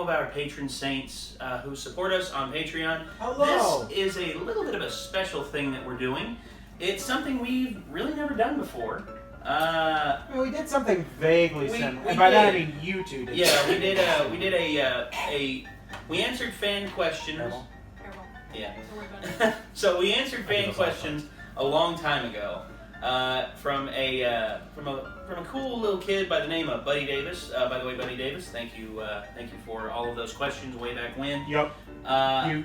of our patron saints who support us on Patreon. Hello! This is a little bit of a special thing that we're doing. It's something we've really never done before. We did something vaguely similar, and by that I mean you two did. Yeah, we answered fan questions. Careful. Yeah. Don't worry about it. So we answered fan questions a long time ago from a cool little kid by the name of Buddy Davis. By the way, Buddy Davis, thank you for all of those questions way back when. Yep.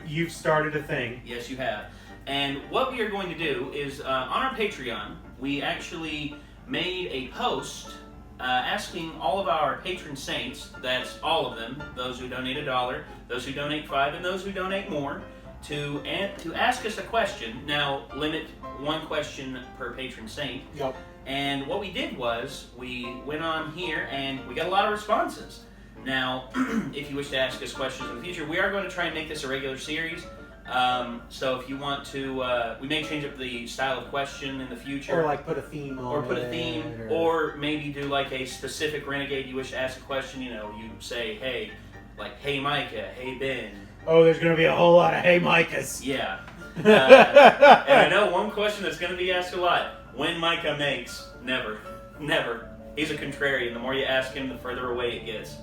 You've started a thing. Yes, you have. And what we are going to do is on our Patreon, we actually made a post asking all of our patron saints, that's all of them, those who donate $1, those who donate $5, and those who donate more, to ask us a question. Now, limit one question per patron saint. Yep. And what we did was, we went on here and we got a lot of responses. Now, if you wish to ask us questions in the future, we are going to try and make this a regular series. So if you want to, we may change up the style of question in the future. Or like put a theme on Or put a theme, it, or maybe do like a specific Renegade you wish to ask a question. You know, you say, hey, like, hey Micah, hey Ben. Oh, there's going to be a whole lot of hey Micahs. Yeah. And I know one question that's going to be asked a lot. When Micah makes, never. Never. He's a contrarian. The more you ask him, the further away it gets.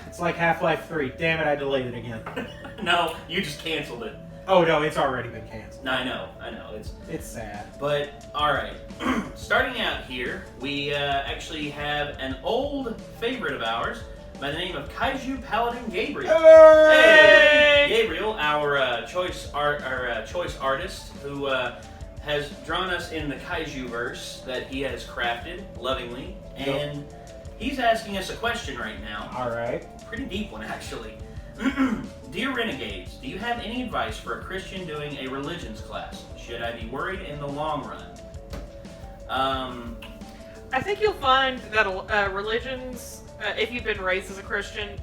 It's like Half-Life 3. Damn it, I delayed it again. No, you just canceled it. Oh no, it's already been canceled. No, I know. It's sad. But, alright. Starting out here, we actually have an old favorite of ours by the name of KaijuPaladinGabriel. Hey! Gabriel, our choice artist, who has drawn us in the Kaiju verse that he has crafted lovingly, and he's asking us a question right now. Alright. Pretty deep one, actually. Dear Renegades, do you have any advice for a Christian doing a religions class? Should I be worried in the long run? I think you'll find that religions, if you've been raised as a Christian,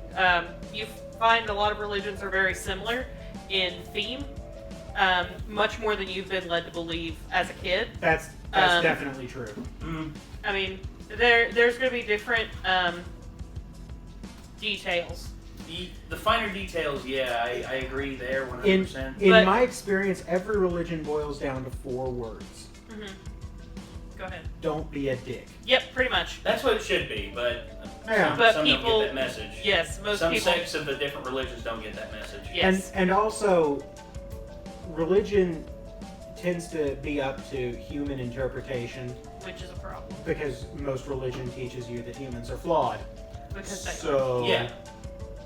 you find a lot of religions are very similar in theme, much more than you've been led to believe as a kid. That's definitely true. I mean, there's going to be different details. The finer details, yeah, I agree there 100%. In my experience, every religion boils down to 4 words. Mm-hmm. Go ahead. Don't be a dick. Yep, pretty much. That's what it should be, but Yeah. some people don't get that message. Yes, most some people. sects of the different religions don't get that message. Yes. And also, religion tends to be up to human interpretation. Which is a problem. Because most religion teaches you that humans are flawed. Because they So Yeah.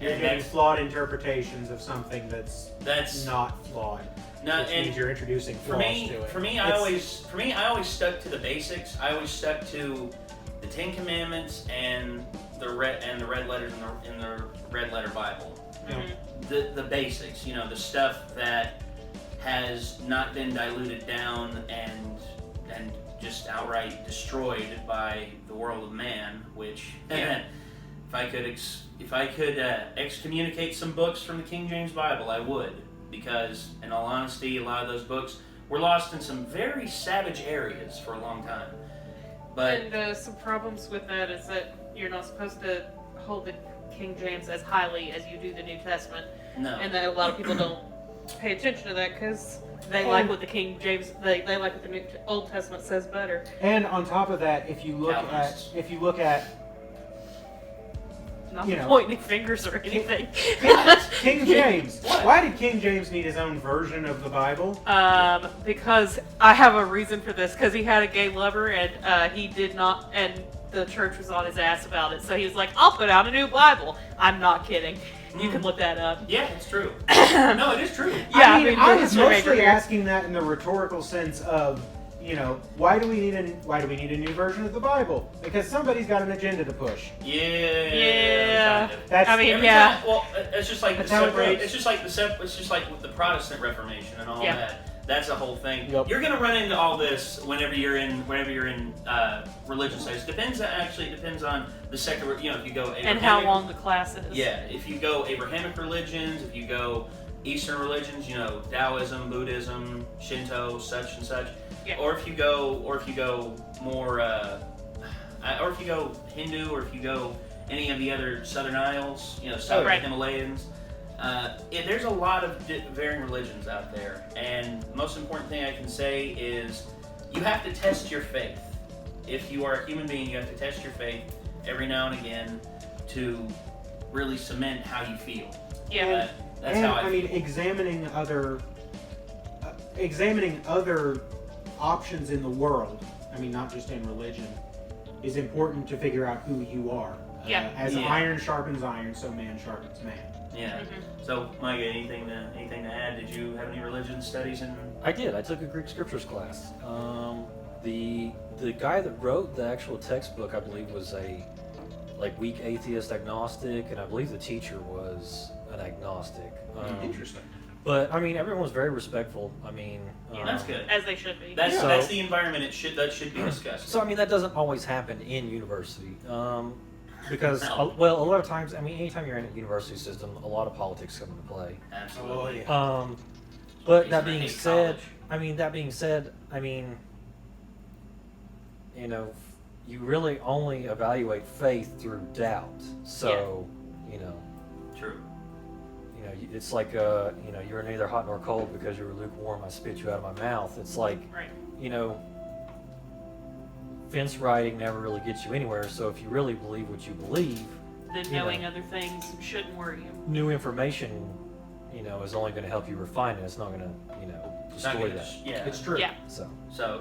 you're And getting that's- flawed interpretations of something that's That's not flawed. no, Which and means you're introducing for flaws me, to it. for me, I always stuck to the basics. I always stuck to the 10 Commandments and the red letters in the red letter Bible. Mhm. The basics, you know, the stuff that has not been diluted down and just outright destroyed by the world of man. Which, Yeah. if I could excommunicate some books from the King James Bible, I would. Because, in all honesty, a lot of those books were lost in some very savage areas for a long time. But And some problems with that is that you're not supposed to hold the King James as highly as you do the New Testament, no, and that a lot of people don't pay attention to that because they like what the King James, they like what the Old Testament says better. And on top of that, if you look at Not You know. pointing fingers or anything. King James. What? Why did King James need his own version of the Bible? Because I have a reason for this. Because he had a gay lover and he did not, and the church was on his ass about it. So he was like, "I'll put out a new Bible." I'm not kidding. You can look that up. yeah, it's true. No, it is true. Yeah, I mean, the I was history major mostly here. asking that in the rhetorical sense of, you know, why do we need a new version of the Bible? Because somebody's got an agenda to push. Yeah. Kind of. That's I mean, Every yeah. time- well, it's just like That's how it goes. it's just like with the Protestant Reformation and all Yeah. that. That's the whole thing. Yep. You're gonna run into all this whenever you're in religion studies. Depends on the sector. You know, if you go And how long the class is. Yeah, if you go Abrahamic religions, if you go Eastern religions, you know, Taoism, Buddhism, Shinto, such and such. Yeah. Or if you go more, or if you go Hindu, or if you go any of the other Southern Isles, Southern Right. Himalayans. There's a lot of varying religions out there, and the most important thing I can say is you have to test your faith. If you are a human being, you have to test your faith every now and again to really cement how you feel. Yeah. That's how I mean, feel. examining other options in the world, I mean, not just in religion, is important to figure out who you are. Yeah. As iron sharpens iron, so man sharpens man. Yeah. So, Mike, anything to add? Did you have any religion studies in? I did. I took a Greek scriptures class. The guy that wrote the actual textbook, I believe, was a weak atheist agnostic, and I believe the teacher was an agnostic. Interesting. But I mean, everyone was very respectful. I mean, That's good. As they should be. That's the environment that should be discussed. So I mean, that doesn't always happen in university. Because, No. a lot of times, I mean, anytime you're in a university system, a lot of politics come into play. Absolutely. But Makes that me being hate said, college. you really only evaluate faith through doubt. So, True. it's like, you're neither hot nor cold because you were lukewarm, I spit you out of my mouth. It's like, Right. Fence riding never really gets you anywhere. So if you really believe what you believe, Then knowing other things shouldn't worry you. new information, is only going to help you refine it. It's not going to, It's not destroy gonna that. It's true. Yeah. So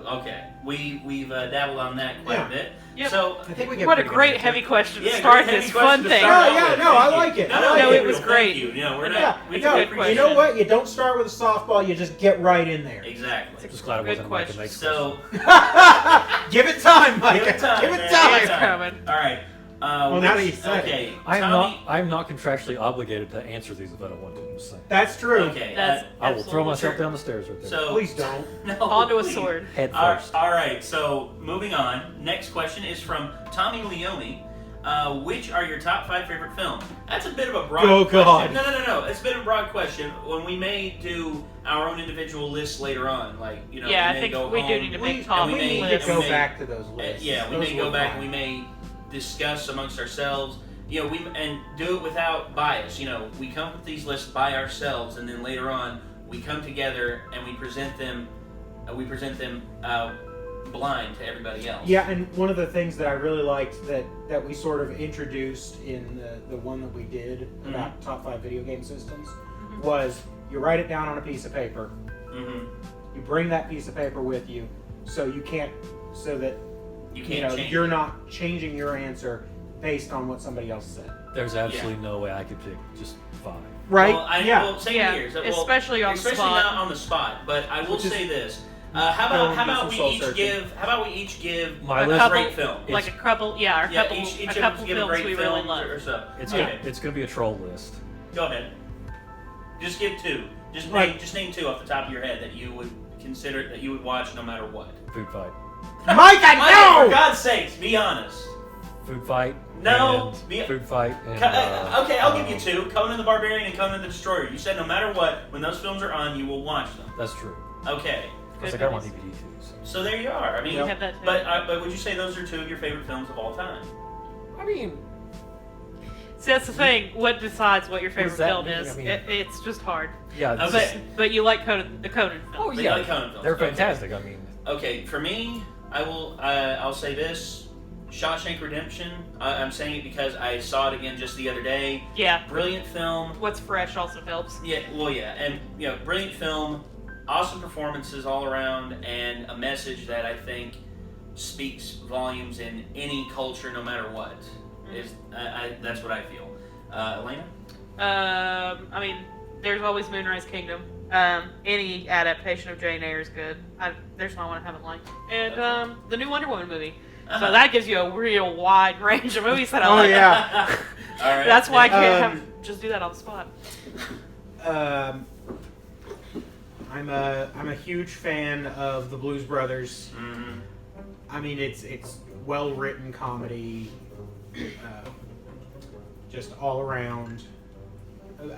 okay, we've dabbled on that quite a bit. Yep. So I think we get What a pretty great good heavy question to Yeah, start great this heavy fun question to thing. start Yeah, off with. no, I Thank like you. it. No, I no, like it. Gabriel, was thank great. You. We're Yeah, not. it's We a can good appreciate You know it. what? You don't start with a softball. You just get right in there. Exactly. Just glad it Good wasn't Mike question. that makes So Give it time, Mike. Give it time, Give man. it Give time. it time. Coming. all right. Well, now that you said it. okay. I'm not contractually obligated to answer these if I don't want to. Just saying. That's true. Okay. That's I will throw absolutely myself true. down the stairs right there. So Please don't. no, Onto a please. sword. Head All first. right. So moving on. Next question is from Tommy Leone. Which are your top 5 favorite films? That's a bit of a broad Oh, question. God. No. It's a bit of a broad question. When we may do our own individual lists later on, Yeah, I may think go we do home. need to We make top we may- need lists. to go may- back to those lists. Yeah, we Those may go were back fun. and we may discuss amongst ourselves. And do it without bias. We come up with these lists by ourselves, and then later on we come together and we present them. Blind to everybody else. Yeah, and one of the things that I really liked that we sort of introduced in the one that we did about top 5 video game systems was you write it down on a piece of paper. Mm-hmm. You bring that piece of paper with you, so that You can't change. you're not changing your answer based on what somebody else said. There's absolutely no way I could pick just 5. Right? Well, same here. So, especially on the especially spot. not on the spot. But I will Which is- say this. How about we soul each searching. give My a list- great film? Like a couple, Each a of us couple give a films great we film really love. or so. It's Okay. it's gonna be a troll list. Go ahead. Just give 2. Just name 2 off the top of your head that you would consider that you would watch no matter what. Food fight. Mike, Mike, for I know! God's sakes, be honest. Food fight. No, and Food fight. And, Okay, I'll give you 2. Conan the Barbarian and Conan the Destroyer. You said no matter what, when those films are on, you will watch them. That's true. Okay. Plus, I Good got my movies. DVD too. So there you are. I mean, We have that too. but would you say those are 2 of your favorite films of all time? I mean, See, that's the thing. What decides what your favorite does that film mean? is? I mean- It's just hard. yeah. Okay. this is- But you like the Conan Oh films. But you yeah, like Conan films. they're Okay. fantastic. I mean, Okay, for me, I'll say this: Shawshank Redemption. I'm saying it because I saw it again just the other day. Yeah. Brilliant film. What's fresh also helps. Yeah, and brilliant film, awesome performances all around, and a message that I think speaks volumes in any culture, no matter what. That's what I feel. Elena? I mean, there's always Moonrise Kingdom. Any adaptation of Jane Eyre is good. There's not one I haven't liked. And the new Wonder Woman movie. So that gives you a real wide range of movies that I like. yeah. All right. That's why I can't just do that on the spot. I'm a huge fan of the Blues Brothers. Mhm. I mean, it's well written comedy, just all around.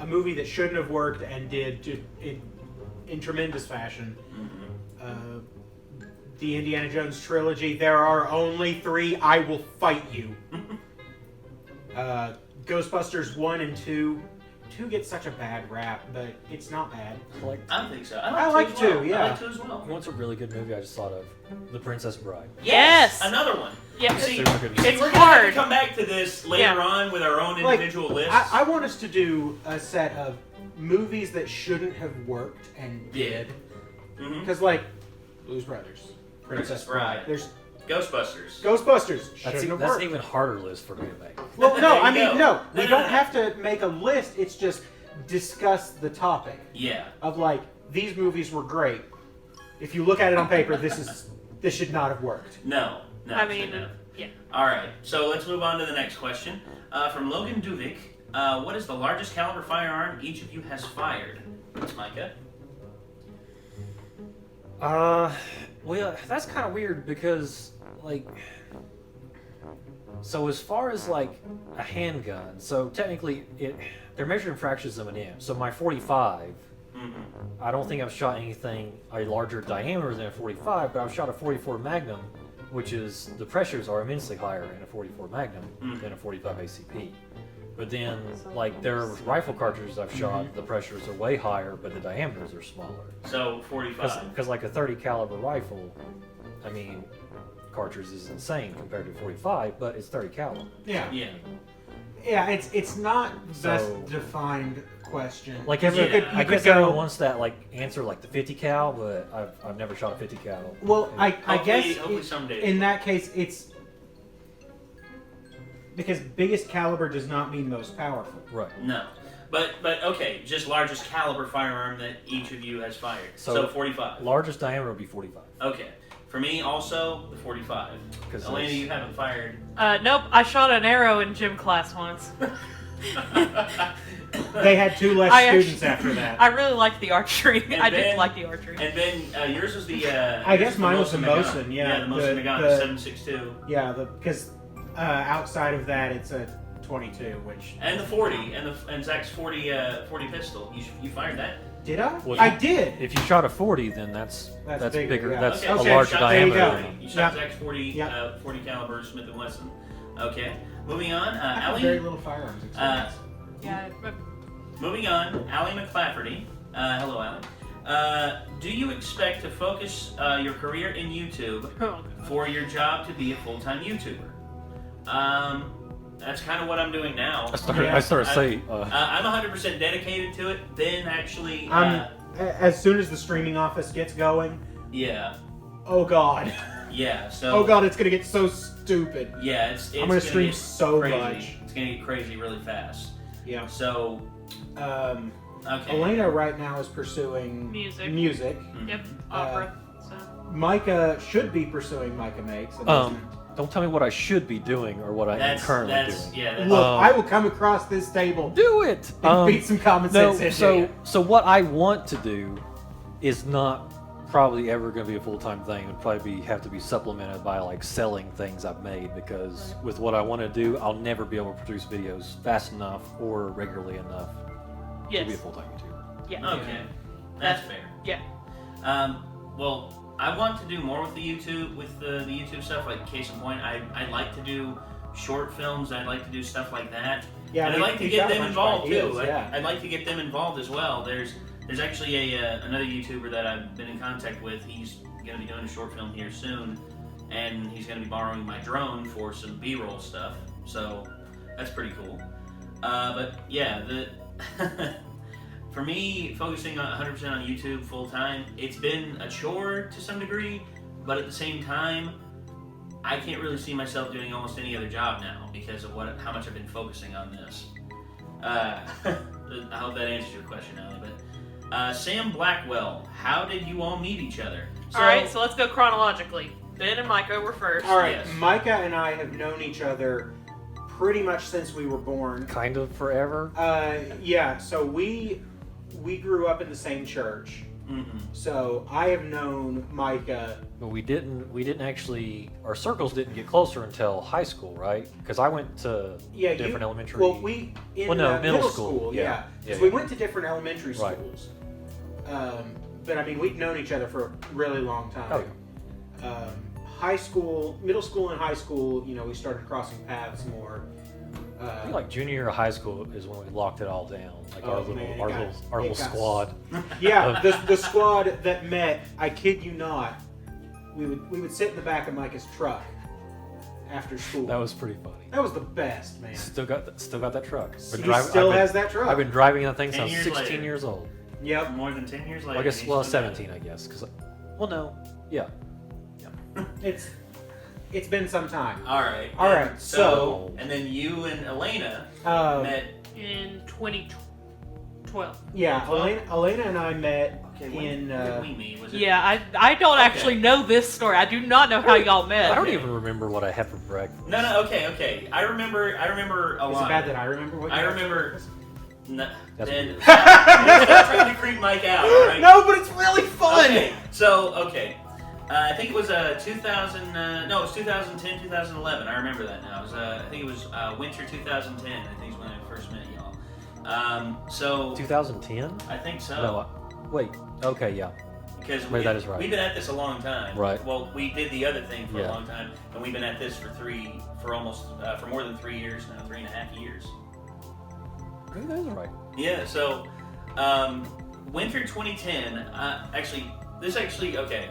A movie that shouldn't have worked and did in tremendous fashion. The Indiana Jones trilogy. There are only 3. I will fight you. Ghostbusters 1 and 2. 2 gets such a bad rap, but it's not bad. I don't think so. I like 2, yeah. I like 2 as well. You know what's a really good movie I just thought of? The Princess Bride. Yes! Another one. Yeah, See, Super good movie. and we're going to have hard. to come back to this later on with our own individual lists. I want us to do a set of movies that shouldn't have worked and did. Because, like, Blues Brothers, Princess Bride. There's Ghostbusters. Shouldn't have That's an worked. even harder list for me to make. Well, no, There I you mean, go. no. We No, don't no. have to make a list. It's just discuss the topic Yeah. of, like, these movies were great. If you look at it on paper, this should not have worked. No. I mean, shouldn't have. yeah. All right, so let's move on to the next question. From Logan Duvik, what is the largest caliber firearm each of you has fired? It's Micah. Well, that's kind of weird because, like, so as far as like a handgun, so technically they're measured in fractions of an inch. So my 45, I don't think I've shot anything a larger diameter than a 45, but I've shot a 44 Magnum, which is the pressures are immensely higher in a 44 Magnum than a 45 ACP. But then, like, there are rifle cartridges I've shot, the pressures are way higher, but the diameters are smaller. So 45. Because like a 30 caliber rifle, I mean, cartridge is insane compared to 45, but it's 30 caliber. Yeah. Yeah. Yeah, it's not best So- defined question. Like You every, could- I you guess could go- everyone wants that like answer like the 50 cal, but I've never shot a 50 cal. Well, I Hopefully- guess hopefully someday. in that case it's because biggest caliber does not mean most powerful. Right. No. But okay, just largest caliber firearm that each of you has fired. So 45. Largest diameter would be 45. Okay. For me, also the 45. Because Elena, you haven't fired. Nope, I shot an arrow in gym class once. They had 2 less I students actually- after that. I really liked the archery. And I Ben- did like the archery. And then yours was the. I guess mine was the Mosin, Mosin, yeah. the Mosin Nagant, The- 7.62. Yeah, because outside of that it's a 22, which And the 40, and Zach's 40 pistol. You fired that? did I? Well, I did. If you shot a 40, then that's bigger, bigger. yeah. That's Okay, a okay, larger shot there you diameter. go. Zach's You shot Yeah. Zach's 40, Yeah. 40 caliber Smith & Wesson. Okay. Moving on, I have very Allie. little firearms experience. Yeah, but Moving on, Allie McClafferty. Hello, Allie. Do you expect to focus your career in YouTube for your job to be a full-time YouTuber? That's kind of what I'm doing now. I started to say, I'm 100% dedicated to it. Then actually, As soon as the streaming office gets going, yeah, oh god, yeah. So oh god, it's gonna get so stupid. yeah, it's I'm gonna stream get so crazy. much. It's gonna get crazy really fast. Yeah. So okay. Elena right now is pursuing Music. Mhm. Yep, opera. So. Micah should be pursuing Micah Makes. and don't tell me what I should be doing or what I am currently doing. Yeah. Look, I will come across this table Do it! and beat some common sense into you. So what I want to do is not probably ever going to be a full-time thing. It would probably have to be supplemented by like selling things I've made, because with what I want to do, I'll never be able to produce videos fast enough or regularly enough to be a Yes. full-time YouTuber. Yeah. Okay. That's fair. Yeah. Well, I want to do more with the YouTube stuff. Like case in point, I like to do short films. I like to do stuff like that. Yeah, and I'd we- like to we've get got a them bunch of involved ideas, too. yeah. I'd like to get them involved as well. There's actually another YouTuber that I've been in contact with. He's going to be doing a short film here soon, and he's going to be borrowing my drone for some B-roll stuff. So that's pretty cool. But yeah, for me, focusing on 100% on YouTube full time, it's been a chore to some degree, but at the same time, I can't really see myself doing almost any other job now because of how much I've been focusing on this. I hope that answers your question, Allie. But Sam Blackwell, how did you all meet each other? All right, so let's go chronologically. Ben and Micah were first. All right, Yes. Micah and I have known each other pretty much since we were born. Kind of forever. Yeah, so we grew up in the same church. Mm-hmm. So I have known Micah. But we didn't actually, our circles didn't get closer until high school, right? Because I went to different elementary. Well, middle school, yeah. Because we went to different elementary Right. schools. But I mean, we'd known each other for a really long time. Oh, High school, middle school, and high school, we started crossing paths more. I think like junior year of high school is when we locked it all down. Like Oh, man, our little squad. Yeah, the squad that met, I kid you not, we would sit in the back of Micah's truck after school. That was pretty funny. That was the best, man. Still got that truck. He still has that truck. I've been driving that thing 10 since I was years 16 later. years old. Yep. More than 10 years later. Well, I guess, he's well, still got 17, I guess. Well, no. Yeah. It's been some time. All right. All right, so- and then you and Elena met. In 2012. Yeah, Elena and I met Okay, in. when did we meet? Was it? Yeah, I don't actually know this story. I do not know how y'all met. I don't even remember what I had for breakfast. No. Okay. I remember a Is lot. it bad that I remember what? I you had? remember. No, That's then weird. stop trying to creep Mike out. All right? No, but it's really fun. Okay. So I think it was 2000. No, it was 2010, 2011. I remember that now. It was I think it was winter 2010. I think is when I first met y'all. So 2010? I think so. No. Wait. Okay. Yeah. Because Wait, that is right. We've been at this a long time. Right. Well, we did the other thing for a Yeah. long time, and we've been at this for more than 3 years now, 3.5 years. I think that is right. Yeah. So, winter 2010. Okay.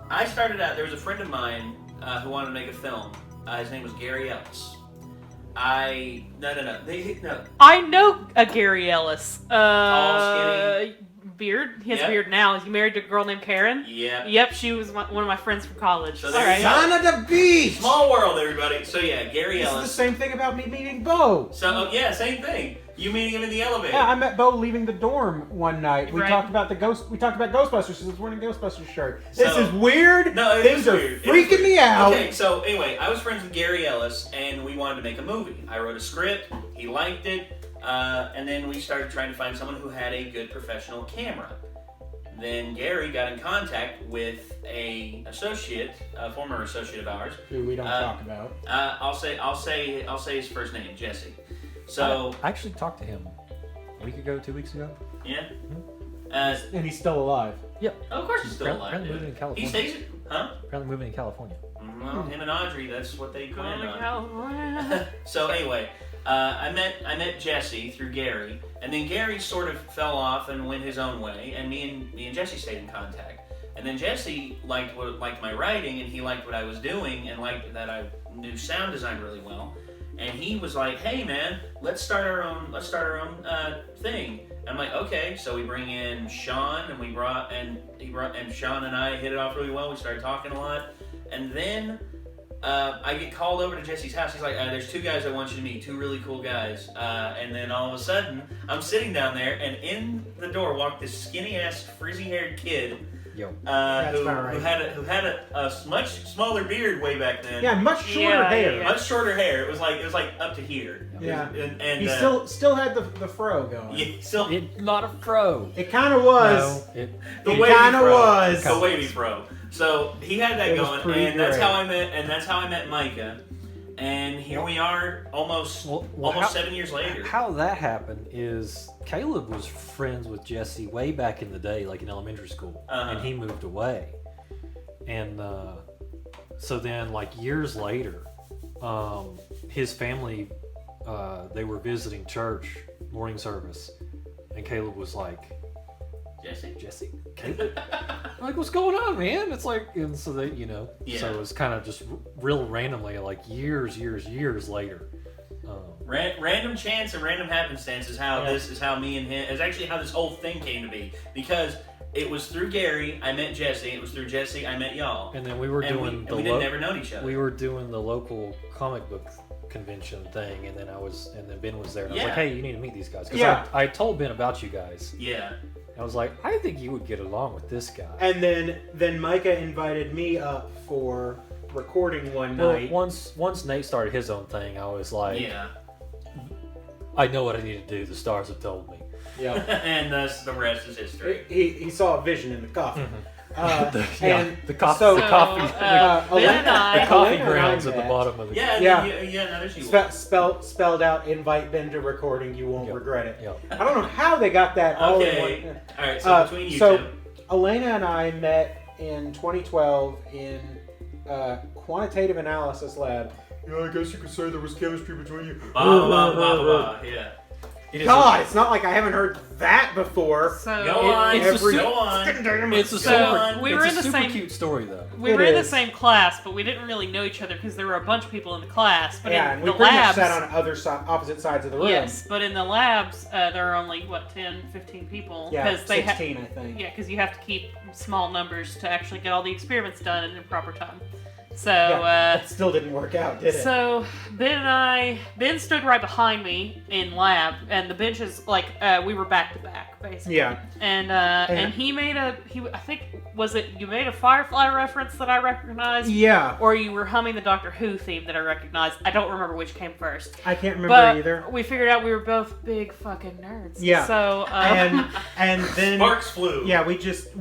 I started out. There was a friend of mine who wanted to make a film. His name was Gary Ellis. No. I know a Gary Ellis. Tall, skinny. Beard. He has Yep. a beard now. Is he married to a girl named Karen? Yeah. Yep, she was one of my friends from college. So All there right. you go. Son of the beast. Small world, everybody. So yeah, Gary This is Ellis. the same thing about me meeting Bo. So yeah, same thing. You meeting him in the elevator. Yeah, I met Bo leaving the dorm one night. We Right. talked about We talked about Ghostbusters. She was wearing a Ghostbusters shirt. This So- is weird. No, it Things is are weird. It is freaking weird. me out. Okay, so anyway, I was friends with Gary Ellis, and we wanted to make a movie. I wrote a script. He liked it, and then we started trying to find someone who had a good professional camera. Then Gary got in contact with a former associate of ours. Who we don't talk about. I'll say his first name, Jesse. So I actually talked to him a week ago, 2 weeks ago. yeah. And he's still alive. Of course he's still alive. Apparently dude. moving in He California. stays, huh? Apparently moving in California. Well, him and Audrey, that's what they Going planned to on. California. So anyway, I met Jesse through Gary, and then Gary sort of fell off and went his own way, and me and Jesse stayed in contact. And then Jesse liked my writing, and he liked what I was doing, and liked that I knew sound design really well. And he was like, "Hey man, let's start our own thing." I'm like, "Okay." So we bring in Sean, and Sean and I hit it off really well. We started talking a lot, and then I get called over to Jesse's house. He's like, "There's 2 guys I want you to meet, 2 really cool guys." And then all of a sudden, I'm sitting down there, and in the door walked this skinny-ass, frizzy-haired kid. Yo. Who had a much smaller beard way back then. Yeah, much shorter hair. yeah. Much shorter hair. It was like up to here. Yeah. And He still had the fro going. yeah, still It's not a fro. It kind of was. No, the It wavy kinda fro. was. The wavy fro. So he had that It was going, pretty and that's great. how I met Micah. And here we are, almost how- 7 years later. How that happened is Caleb was friends with Jesse way back in the day, like in elementary school, Uh-huh. and he moved away. And so then, like years later, his family, they were visiting church, morning service, and Caleb was like, Jesse, Caleb? Like, what's going on, man? It's like, and so they, Yeah. so it was kind of just real randomly, like years later. Random chance and random happenstance is how me and him is actually how this whole thing came to be, because it was through Gary I met Jesse. It was through Jesse I met y'all. And then we were doing we didn't never known each other. We were doing the local comic book convention thing, and then Ben was there, and I was Yeah. like, "Hey, you need to meet these guys." 'Cause Yeah. I told Ben about you guys. Yeah. I was like, "I think you would get along with this guy." And then Micah invited me up for recording one Well, night. once Nate started his own thing, I was like, Yeah. "I know what I need to do. The stars have told me." Yeah. And thus the rest is history. He saw a vision in the coffee. The coffee, So, the coffee, Ben and I- the coffee Elena and I grounds at the met. bottom of the. Yeah. And Yeah. Then, no, there's you. Spelled out, invite Ben to recording, you won't Yep. regret it. Yep. I don't know how they got that all in Okay. one. All right. So between you so two. Elena and I met in 2012 in quantitative analysis lab I guess you could say there was chemistry between you. Yeah. God, it's not like I haven't heard that before. So Go on. Go on. It's a So, super, we it's were a in the super same- cute story though. we It were in the is. same class, but we didn't really know each other because there were a bunch of people in the class. But Yeah, in and we the pretty labs, much sat on opposite sides of the room. yes, but in the labs, there are only 10, 15 people. Yeah, they 16, I think. Yeah, because you have to keep small numbers to actually get all the experiments done in proper time. So, That still didn't work out, did it? so Ben stood right behind me in lab, and the benches we were back to back basically. Yeah. And he made I think you made a Firefly reference that I recognized, Yeah. or you were humming the Doctor Who theme that I recognized. I don't remember which came first. I can't remember But either. we figured out we were both big fucking nerds. Yeah. So And then Sparks flew. yeah, we just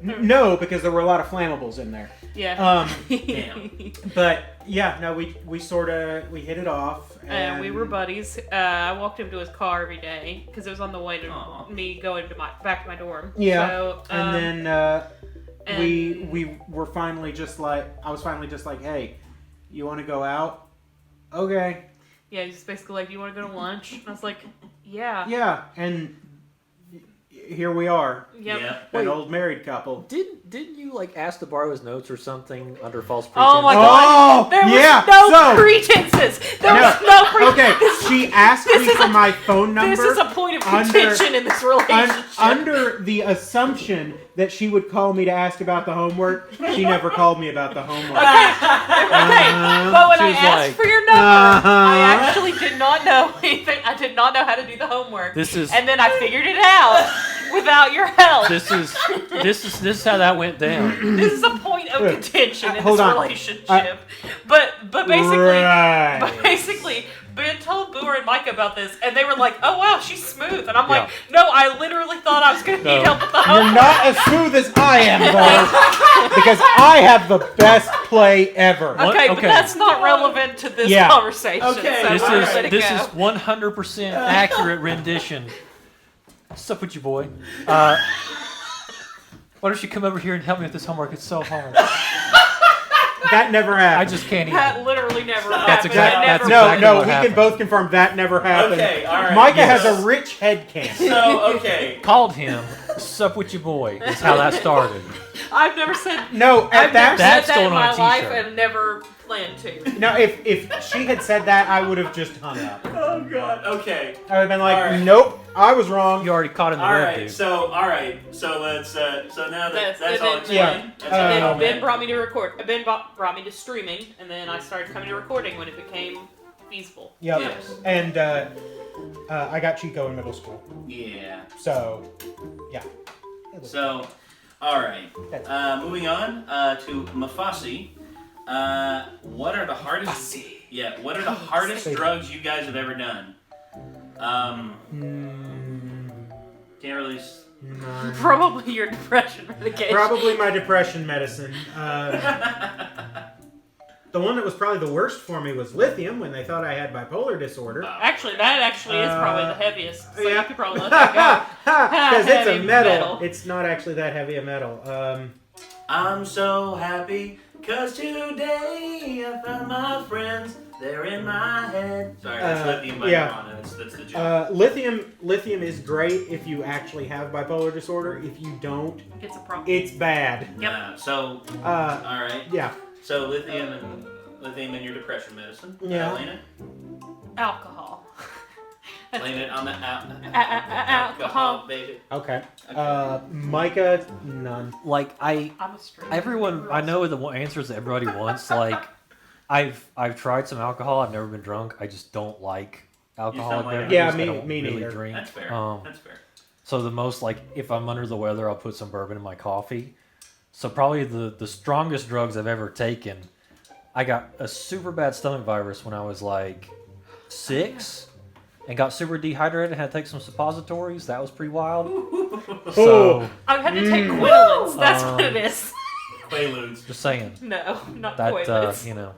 no, because there were a lot of flammables in there. yeah. Damn. But yeah, no, we sort of hit it off, And we were buddies. I walked him to his car every day because it was on the way to Aw. me going to back to my dorm. Yeah. So, And then and- we were finally just like, I was finally just like, hey, you want to go out? Okay. yeah, he's just basically like, "Do you want to go to lunch?" And I was like, "Yeah." Yeah, and here we are, Yep. Yeah. an old married couple. Didn't you like ask to borrow his notes or something under false Oh pretense? my God. Oh, There was yeah. no so, pretenses. There was no pretenses. Okay, she asked this me is for a- my phone number. This is a point of under- contention in this relationship. under the assumption that she would call me to ask about the homework. She never called me about the homework. Okay, but when She I was asked like, for your number, Uh-huh. I actually did not know anything. I did not know how to do the homework. This is And then I figured it out without your help. this is how that went down. This is a point of contention in Hold this on. relationship. But basically, Right. but basically, Ben told Booer and Micah about this, and they were like, "Oh wow, she's smooth," and I'm like, Yeah. "No, I literally thought I was going to need No. help with the You're homework." not as smooth as I am, though, because I have the best play ever. What? Okay, but Okay. that's not relevant to this Yeah. conversation. Okay, so This we're Alright. gonna is this go. is 100% accurate rendition. What's up with you, boy? Why don't you come over here and help me with this homework? It's so hard. That never I happened. just can't even. That literally never That's happened. exact- That that's never No, exactly no, what we happened. can both confirm that never happened. Okay, all right. Micah yes. has a rich head can. So, okay. Called him. Sup with your boy. Is how that started. I've never said. No, at I've never that. That's said that in going on my a life t-shirt. and never planned to. No, if she had said that, I would have just hung up. Oh, God. Okay. I would have been like, All right. nope, I was wrong. You already caught in the All web, right. dude. So, all right. So let's. So now that that's all and explained. Yeah. That's And all then Oh, Ben brought me to record. Ben brought me to streaming, and then I started coming to recording when it became feasible. Yep. Yes. And I got Chico in middle school. Yeah. So, yeah. So, all right. Moving on to Mafasi. What are the hardest? Yeah. What are the hardest drugs you guys have ever done? Can't really. Probably your depression medication. Probably my depression medicine. The one that was probably the worst for me was lithium when they thought I had bipolar disorder. Actually, that is probably the heaviest. So yeah. you could probably let that Because it's a Heavy metal. metal. It's not actually that heavy a metal. I'm so happy 'cause today I found my friends. They're in my head. Sorry, that's lithium by yeah. Nirvana. That's the joke. Lithium is great if you actually have bipolar disorder. If you don't, go. It's a problem. it's bad. Yeah. So, all right. Yeah. So lithium in your depression medicine. Yeah. Elena? Alcohol. Blame it on the Alcohol. baby. Okay. Micah, none. Like I'm a straight. everyone, I know the answers that everybody wants. Like, I've tried some alcohol. I've never been drunk. I just don't like alcoholic don't like beverages. Yeah, I me don't really neither. drink. That's fair. That's fair. So the most, like, if I'm under the weather, I'll put some bourbon in my coffee. So probably the strongest drugs I've ever taken. I got a super bad stomach virus when I was like 6 and got super dehydrated and had to take some suppositories. That was pretty wild. So I had to take Quaaludes. That's what it is. Quaaludes. just saying No, not that Quaaludes. you know.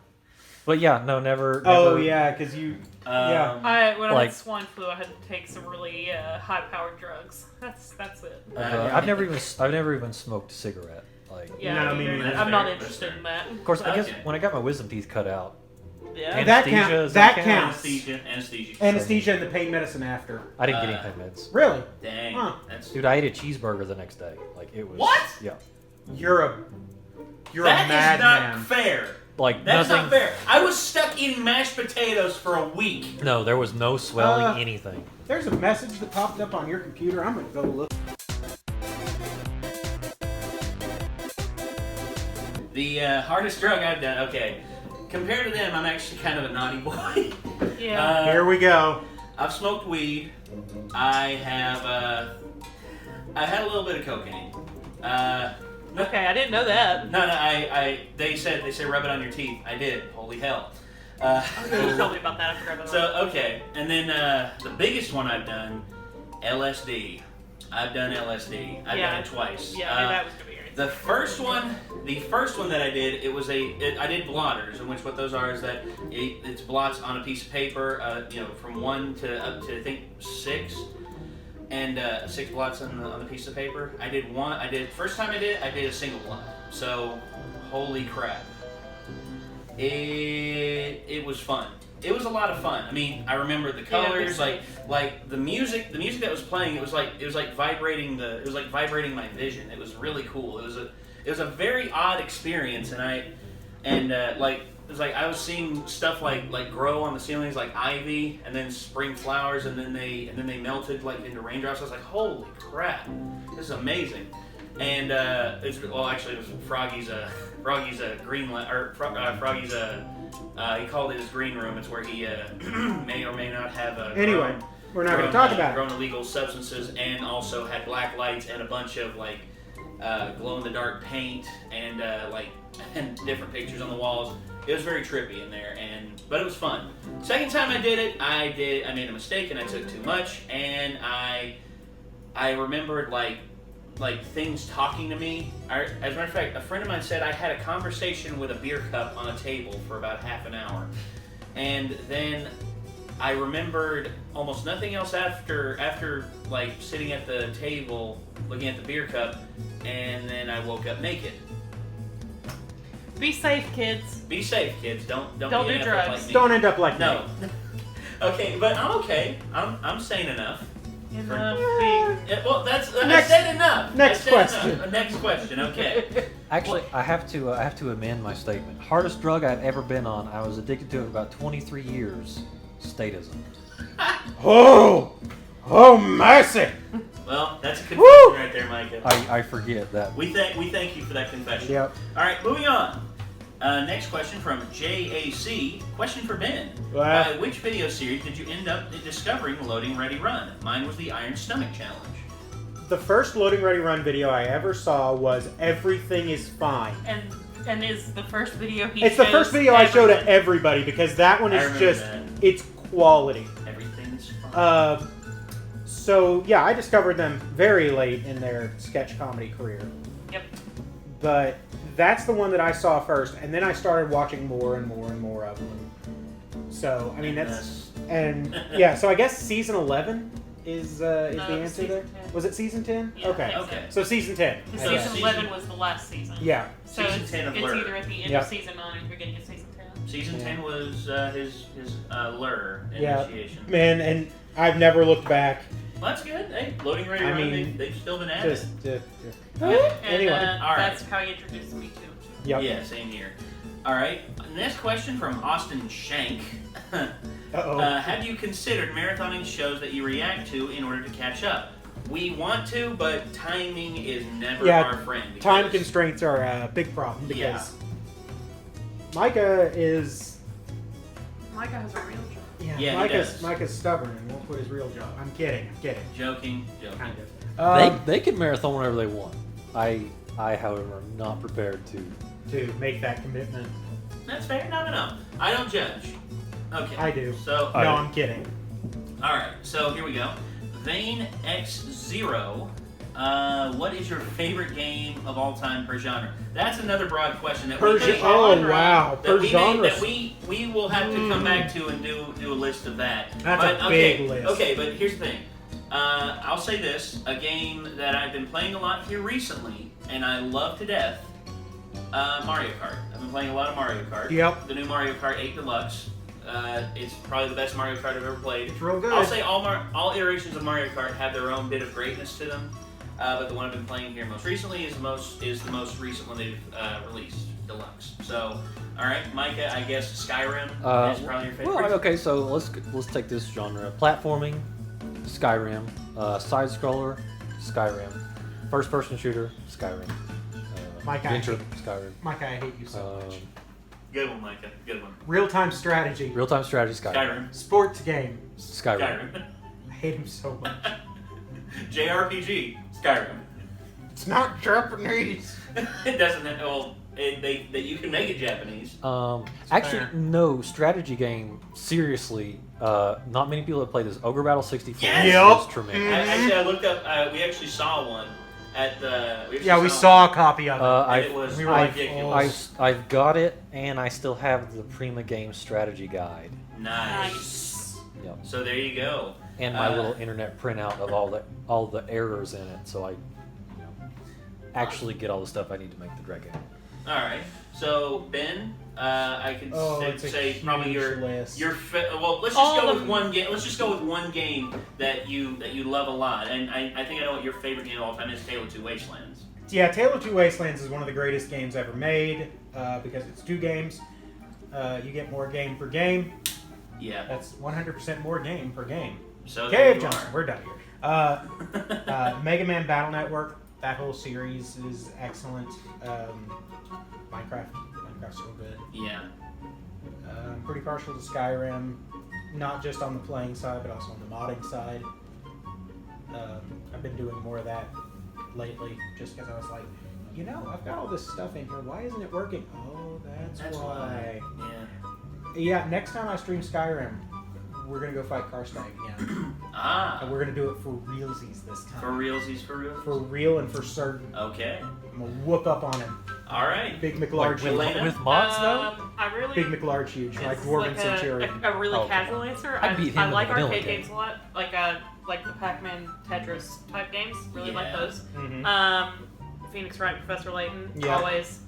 But yeah, no, never. Oh yeah, because you. Yeah. When I Like- had swine flu, I had to take some really high-powered drugs. That's it. I've never even smoked a cigarette. Like, Yeah, No, I me mean, neither. I'm not That's interested fair. in that. of course, I guess Okay. when I got my wisdom teeth cut out, Yeah. That Anesthesia, counts. does That count? counts. Anesthesia. Anesthesia and the pain medicine after. I didn't get any pain meds. Really? Dang. Huh. That's Dude, I ate a cheeseburger the next day. Like it was. What? Yeah. You're a that is madman. not fair. Like That's nothing. not fair. I was stuck eating mashed potatoes for a week. No, there was no swelling, anything. There's a message that popped up on your computer. I'm gonna go look. The hardest drug I've done. Okay, compared to them, I'm actually kind of a naughty boy. Yeah. Here we go. I've smoked weed. I have. I had a little bit of cocaine. Okay, I didn't know that. No. They say rub it on your teeth. I did. Holy hell. You told me about that. I forgot about that. So okay, and then the biggest one I've done, LSD. I've done LSD. I've done it twice. Yeah, that was gonna be great. The first one that I did, I did blotters, in which what those are is that it's blots on a piece of paper, from 1 to up to I think 6, and 6 blots on the piece of paper. First time I did a single blunt. So, holy crap, it was fun. It was a lot of fun. I mean, I remember the colors, like the music that was playing. It was like vibrating my vision. It was really cool. It was a very odd experience, and it was like I was seeing stuff like grow on the ceilings, like ivy, and then spring flowers, and then they melted like into raindrops. I was like, holy crap, this is amazing. And it was Froggy's green Froggy's he called it his green room. It's where he may or may not have Anyway, we're not going to talk about it. grown illegal substances, and also had black lights and a bunch of glow in the dark paint and and different pictures on the walls. It was very trippy in there, but it was fun. Second time I did it, I made a mistake and I took too much, and I remembered like things talking to me. As a matter of fact, a friend of mine said I had a conversation with a beer cup on a table for about half an hour, and then I remembered almost nothing else after sitting at the table looking at the beer cup, and then I woke up naked. Be safe, kids. Be safe, kids. Don't do be an effort drugs. like me. Don't end up like No. me. Okay, but I'm okay. I'm sane enough. Well, Next- I said enough. next I said question. Enough. Next question. Okay. Actually, I have to amend my statement. Hardest drug I've ever been on. I was addicted to it about 23 years. Statism. Oh mercy! Well, that's a confession Woo! right there, Micah. I forget that. We thank you for that confession. Yep. All right, moving on. Next question from JAC. Question for Ben. Wow. By which video series did you end up discovering Loading Ready Run? Mine was the Iron Stomach Challenge. The first Loading Ready Run video I ever saw was Everything is Fine. And is the first video It's the first video I showed to everybody because that one I is remember just, that. it's quality. Everything is fine. So yeah, I discovered them very late in their sketch comedy career. Yep. But that's the one that I saw first, and then I started watching more and more and more of them. So I mean so I guess season 11 is the answer season there. 10. Was it season 10? Yeah, Okay. I think Okay. So season 10. The I guess. season 11 was the last season. Yeah. So Season it's, 10 of it's Blur. either at the end Yep. of season 9 or the beginning of season 10. Season 10 was his lure Yeah. initiation. Man, and I've never looked back. Well, that's good. Hey, Loading Ready I Run, mean, they've still been at it. And, Anyway. all right. that's how he introduced me to him. Yep. Yeah, same here. All right. Next question from Austin Shank. Uh-oh. Have you considered marathoning shows that you react to in order to catch up? We want to, but timing is never our friend. Time because- constraints are a big problem because Yeah. Micah is Micah has a real job. Yeah, he does. Micah's stubborn and won't quit his real job. I'm kidding. Joking. Kind of. They can marathon whenever they want. I, however, am not prepared to. make that commitment. That's fair. No. I don't judge. Okay. I do. So, No, I'm kidding. all right. So here we go. Vane X0. What is your favorite game of all time per genre? That's another broad question that Per genre. Wow. Per genre. that we will have to come back to and do a list of that. That's a okay, big list. Okay, but here's the thing. I'll say this: a game that I've been playing a lot here recently, and I love to death. Mario Kart. I've been playing a lot of Mario Kart. Yep. The new Mario Kart 8 Deluxe. It's probably the best Mario Kart I've ever played. It's real good. I'll say all iterations of Mario Kart have their own bit of greatness to them, but the one I've been playing here most recently is the most recent one they've released, Deluxe. So, all right, Micah, I guess Skyrim is probably your favorite. Well, okay, so let's take this genre: platforming, Skyrim; side scroller, Skyrim; first person shooter, Skyrim; adventure, Skyrim; Micah, I hate you so much. Good one, Micah. Good one. Real-time strategy. Real-time strategy, Skyrim; Skyrim. Sports game. Skyrim. I hate him so much. JRPG, Skyrim. It's not Japanese. It doesn't. Well, you can make it Japanese. Actually, fair. no strategy game. Seriously, not many people have played this. Ogre Battle 64 Yes! is tremendous. Actually, I looked up. We actually saw one at the. We saw a copy of it. And it was we were like, ridiculous. I've got it, and I still have the Prima Game strategy guide. Nice. Yep. So there you go. And my little internet printout of all the errors in it, so I actually get all the stuff I need to make the direct game. All right. So Ben, I can say probably your list. well. Let's just go with one game. Let's just go with one game that you love a lot, and I think I know what your favorite game of all time is. Tale of Two Wastelands. Yeah, Tale of Two Wastelands is one of the greatest games ever made because it's 2 games. You get more game per game. Yeah. That's 100% more game per game. So Cave Johnson, we're done here. Mega Man Battle Network. That whole series is excellent. Minecraft's so good. Yeah. I'm pretty partial to Skyrim, not just on the playing side, but also on the modding side. I've been doing more of that lately, just because I was like, I've got all this stuff in here. Why isn't it working? Oh, that's why. Yeah. Next time I stream Skyrim, we're gonna go fight Karstag again. And we're gonna do it for realsies this time. For realsies, for real. For real and for certain. Okay. I'm gonna whoop up on him. All right. Big McLarge huge. With mods though? Big McLarge huge, like It's Dwarven like Centurion. a really casual answer. I'd beat him I in like the vanilla arcade game. games a lot, like the Pac-Man, Tetris type games. Really like Yeah. those. Mm-hmm. Phoenix Wright, Professor Layton, Yeah. always.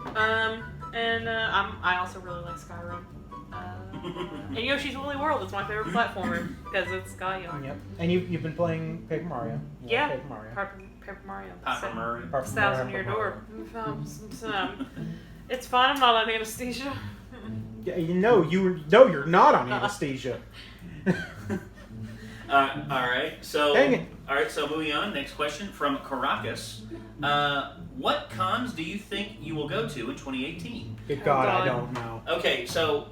And I also really like Skyrim. And Yoshi's Woolly World is my favorite platformer because it's got Yep. And you've been playing Paper Mario. You Yeah. like Paper Mario. Paper Mario. Papa Murray. Paper Sounds Mario, in your Paper door. Mario. It's fine. I'm not on anesthesia. Yeah, you're not on anesthesia. All right. So. Dang it. All right. So moving on. Next question from Caracas. What cons do you think you will go to in 2018? Good God, God. I don't know. Okay, so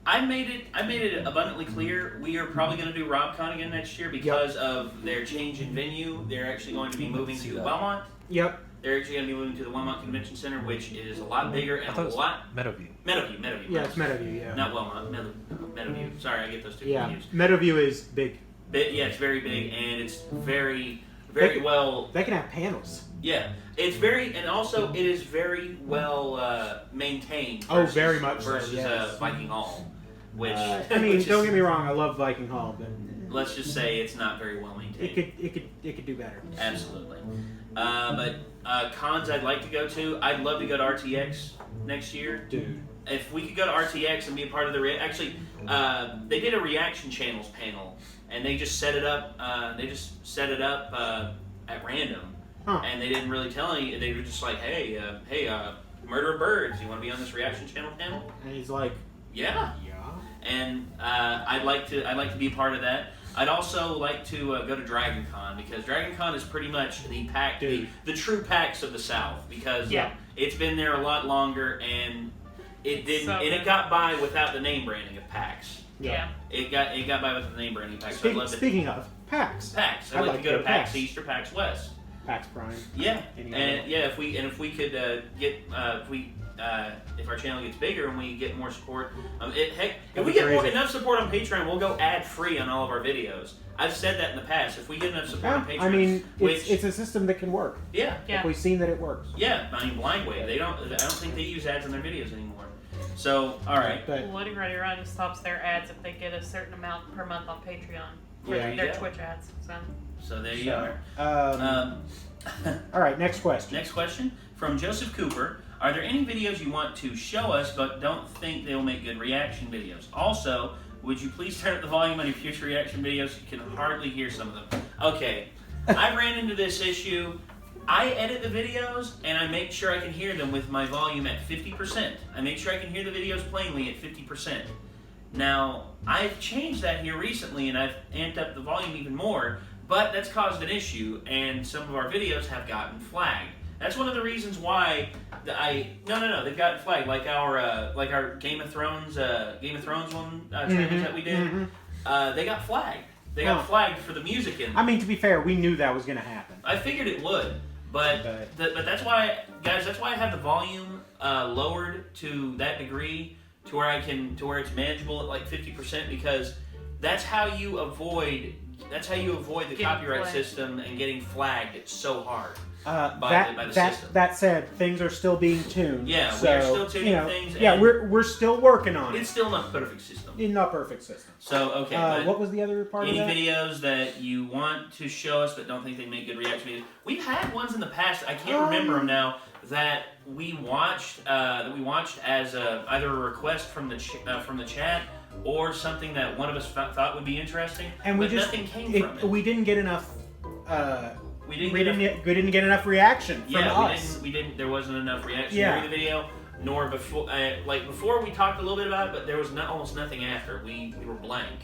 I made it abundantly clear we are probably going to do RobCon again next year because of their change in venue. They're actually going to be moving to Belmont. Yep. They're actually going to be moving to the Belmont Convention Center, which is a lot bigger and a lot. Meadowview. Meadowview. Yeah, it's Meadowview. Yeah. Not Belmont. Meadowview. Sorry, I get those two confused. Meadowview is big. Yeah, it's very big and it's very well. They can have panels. Yeah, it's very, and also it is very well maintained. Oh, very much so, versus yes. Viking Hall, which I mean, don't get me wrong. I love Viking Hall, but let's just say it's not very well maintained. it could do better. Absolutely. But cons I'd like to go to. I'd love to go to RTX next year. Dude. If we could go to RTX and be a part of the they did a reaction channels panel, and they just set it up. At random. Huh. And they didn't really tell any. They were just like, "Hey, Murder of Birds, you want to be on this reaction channel panel?" And he's like, Yeah. yeah. And I'd like to be a part of that. I'd also like to go to Dragon Con because Dragon Con is pretty much the true PAX of the South because it's been there a lot longer and it got by without the name branding of PAX. Yeah. It got by with the name branding of PAX. Speaking of PAX. PAX. I'd like to go to PAX East or PAX West. PAX Prime. Yeah, if we could if our channel gets bigger and we get more support, if we get enough support on Patreon, we'll go ad free on all of our videos. I've said that in the past. If we get enough support on Patreon, I mean, it's a system that can work. Yeah. If we've seen that it works. Yeah, I mean, Blindwave. I don't think they use ads in their videos anymore. So, all right. Loading Ready Run stops their ads if they get a certain amount per month on Patreon for their Twitch ads. So there you are. All right, next question. Next question from Joseph Cooper. Are there any videos you want to show us but don't think they'll make good reaction videos? Also, would you please turn up the volume on your future reaction videos? You can hardly hear some of them. Okay, I ran into this issue. I edit the videos and I make sure I can hear them with my volume at 50%. I make sure I can hear the videos plainly at 50%. Now, I've changed that here recently and I've amped up the volume even more, but that's caused an issue and some of our videos have gotten flagged. That's one of the reasons why no, they've gotten flagged. Like our Game of Thrones one trailers that we did, they got flagged. They got flagged for the music in them. I mean, to be fair, we knew that was going to happen. I figured it would, but that's why, guys. That's why I have the volume lowered to that degree, to where it's manageable at like 50%, because that's how you avoid the copyright system and getting flagged. It's so hard. By the system. That said, things are still being tuned. Yeah, so, we're still tuning things. Yeah, we're still working on it. It's still not a perfect system. Not a perfect system. So, okay. But what was the other part of that? Any videos that you want to show us but don't think they make good reaction videos? We've had ones in the past, I can't remember them now, that we watched as either a request from the chat or something that one of us thought would be interesting, and nothing came from it. We didn't get enough. We didn't get enough reaction from us. We didn't. There wasn't enough reaction Yeah. during the video, nor before. Before we talked a little bit about it, but there was almost nothing after. We were blank,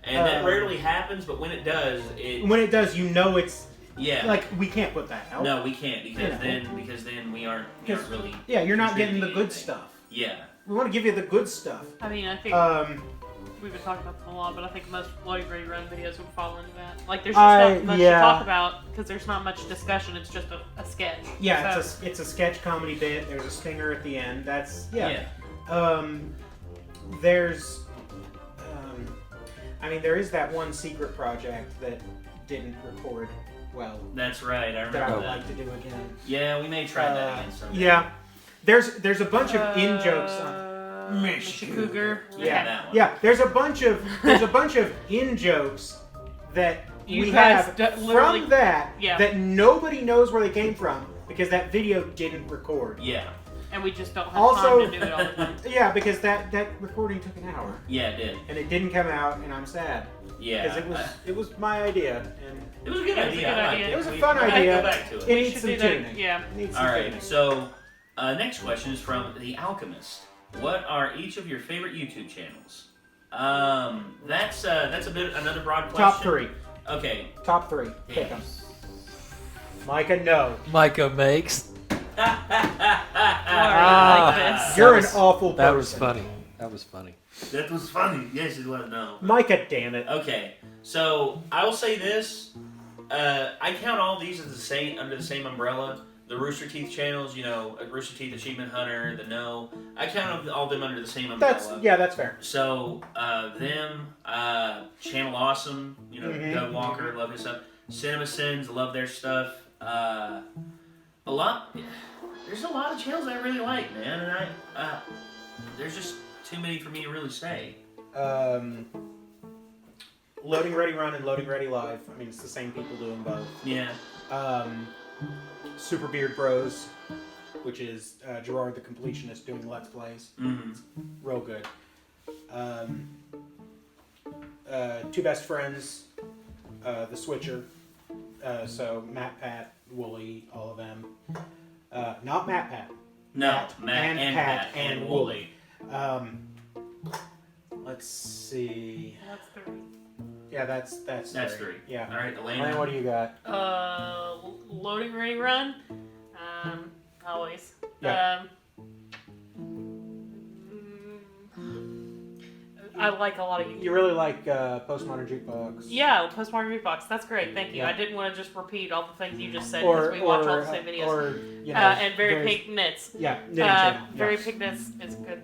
and that rarely happens. But when it does, it's. Yeah. Like, we can't put that out. No, we can't because then we aren't really. Yeah, you're not getting the good stuff. Yeah. We want to give you the good stuff. I mean, I think we've been talking about this a lot, but I think most Loading Ready Run videos would fall into that. Like, there's just not much to talk about because there's not much discussion. It's just a sketch. Yeah, so, it's a sketch comedy bit. There's a stinger at the end. That's there is that one secret project that didn't record well. That's right. I remember that. I would that. like to do again. Yeah, we may try that again someday. Yeah, there's a bunch of in jokes on. Cougar. Yeah. There's a bunch of in jokes that we guys have from that nobody knows where they came from because that video didn't record. Yeah. And we just don't have time to do it all the time. Yeah, because that recording took an hour. Yeah, it did. And it didn't come out, and I'm sad. Yeah. Because it was my idea, and it was a good idea. It was a fun idea. Go back to it. It needs some tuning. Yeah. All right. So, next question is from The Alchemist. What are each of your favorite YouTube channels? That's a bit another broad question. Top 3. Okay. Top 3. Pick them. Micah, no. Micah makes. You're an awful person. That was funny. That was funny. Yes, it was. No. Micah, damn it. Okay. So I will say this. I count all these as under the same umbrella. The Rooster Teeth channels, Rooster Teeth Achievement Hunter, the No. I count all them under the same umbrella. That's fair. So, Channel Awesome, Doug Walker, love his stuff. Cinema Sins, love their stuff. There's a lot of channels I really like, man, and there's just too many for me to really say. Loading Ready Run and Loading Ready Live. I mean, it's the same people doing both. Yeah. Super Beard Bros, which is Gerard the Completionist doing Let's Plays. Mm-hmm. Real good. Two Best Friends, The Switcher. So Matt, Pat, Wooly, all of them. Not Matt, Pat. No, Matt and Wooly. Let's see. That's 3. Yeah, that's 3. Yeah. All right, Elena. Elena, what do you got? Loading Ready Run. Always. Yeah. I like a lot of You really like Postmodern Jukebox. Yeah, Postmodern Jukebox. That's great. Thank you. Yeah. I didn't want to just repeat all the things you just said because we watch all the same videos. And Very Pink Knits. Yeah, knitting channel. Very Pink Knits is a good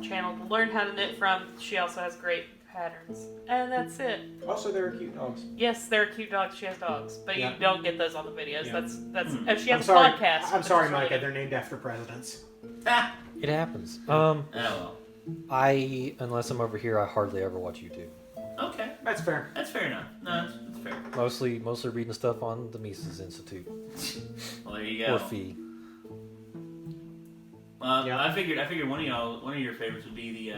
channel to learn how to knit from. She also has great patterns. And that's it. Also, there are cute dogs. Yes, they're cute dogs. She has dogs. But you don't get those on the videos. Yeah. That's she has a sorry. podcast. I'm sorry, Micah. They're named after presidents. It happens. Oh, well. Unless I'm over here, I hardly ever watch YouTube. Okay. That's fair. That's fair enough. No, that's fair. Mostly reading stuff on the Mises Institute. Well, there you go. Or Fee. Yeah. I figured one of your favorites would be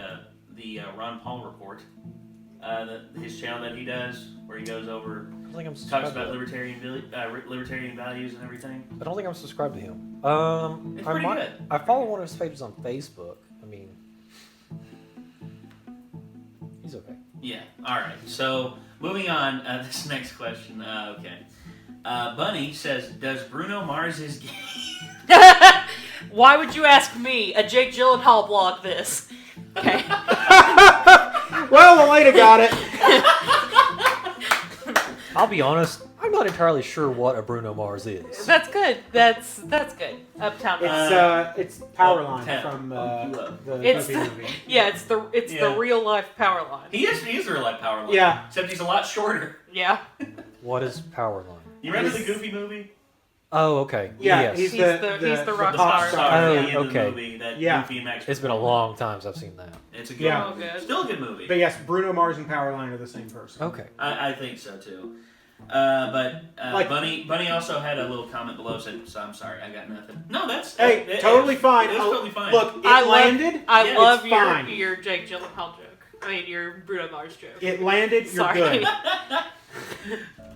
the Ron Paul report. His channel that he does, where he goes over, I think I'm talks subscribed about to him. libertarian values and everything. I don't think I'm subscribed to him. It's pretty good. I follow one of his pages on Facebook. I mean, he's okay. Yeah. All right. So moving on. This next question. Okay. Bunney says, "Does Bruno Mars is gay?" Why would you ask me, a Jake Gyllenhaal blog, this? Okay. Well, Elena got it. I'll be honest. I'm not entirely sure what a Bruno Mars is. That's good. That's good. Uptown. It's Powerline Ted. from the It's movie. yeah. It's the real life power line. He is a real life power line. Yeah. Except he's a lot shorter. Yeah. What is Powerline? You remember the Goofy movie? Oh, okay. Yeah, Yes. he's He's the rock The star. pop star at the end of the okay. movie that Yeah. Goofy and Max. It's been a long time since I've seen that. It's a good. Yeah. Oh, good. Still a good movie. But yes, Bruno Mars and Powerline are the same person. Okay. I think so too. But Like- Bunny also had a little comment below said, "So I'm sorry, I got nothing." No, that's Hey, totally fine. It was totally fine. Look, it I landed. I Yeah, love it's fine. your Jake Gyllenhaal joke. I mean your Bruno Mars joke. It landed. You're Sorry. good.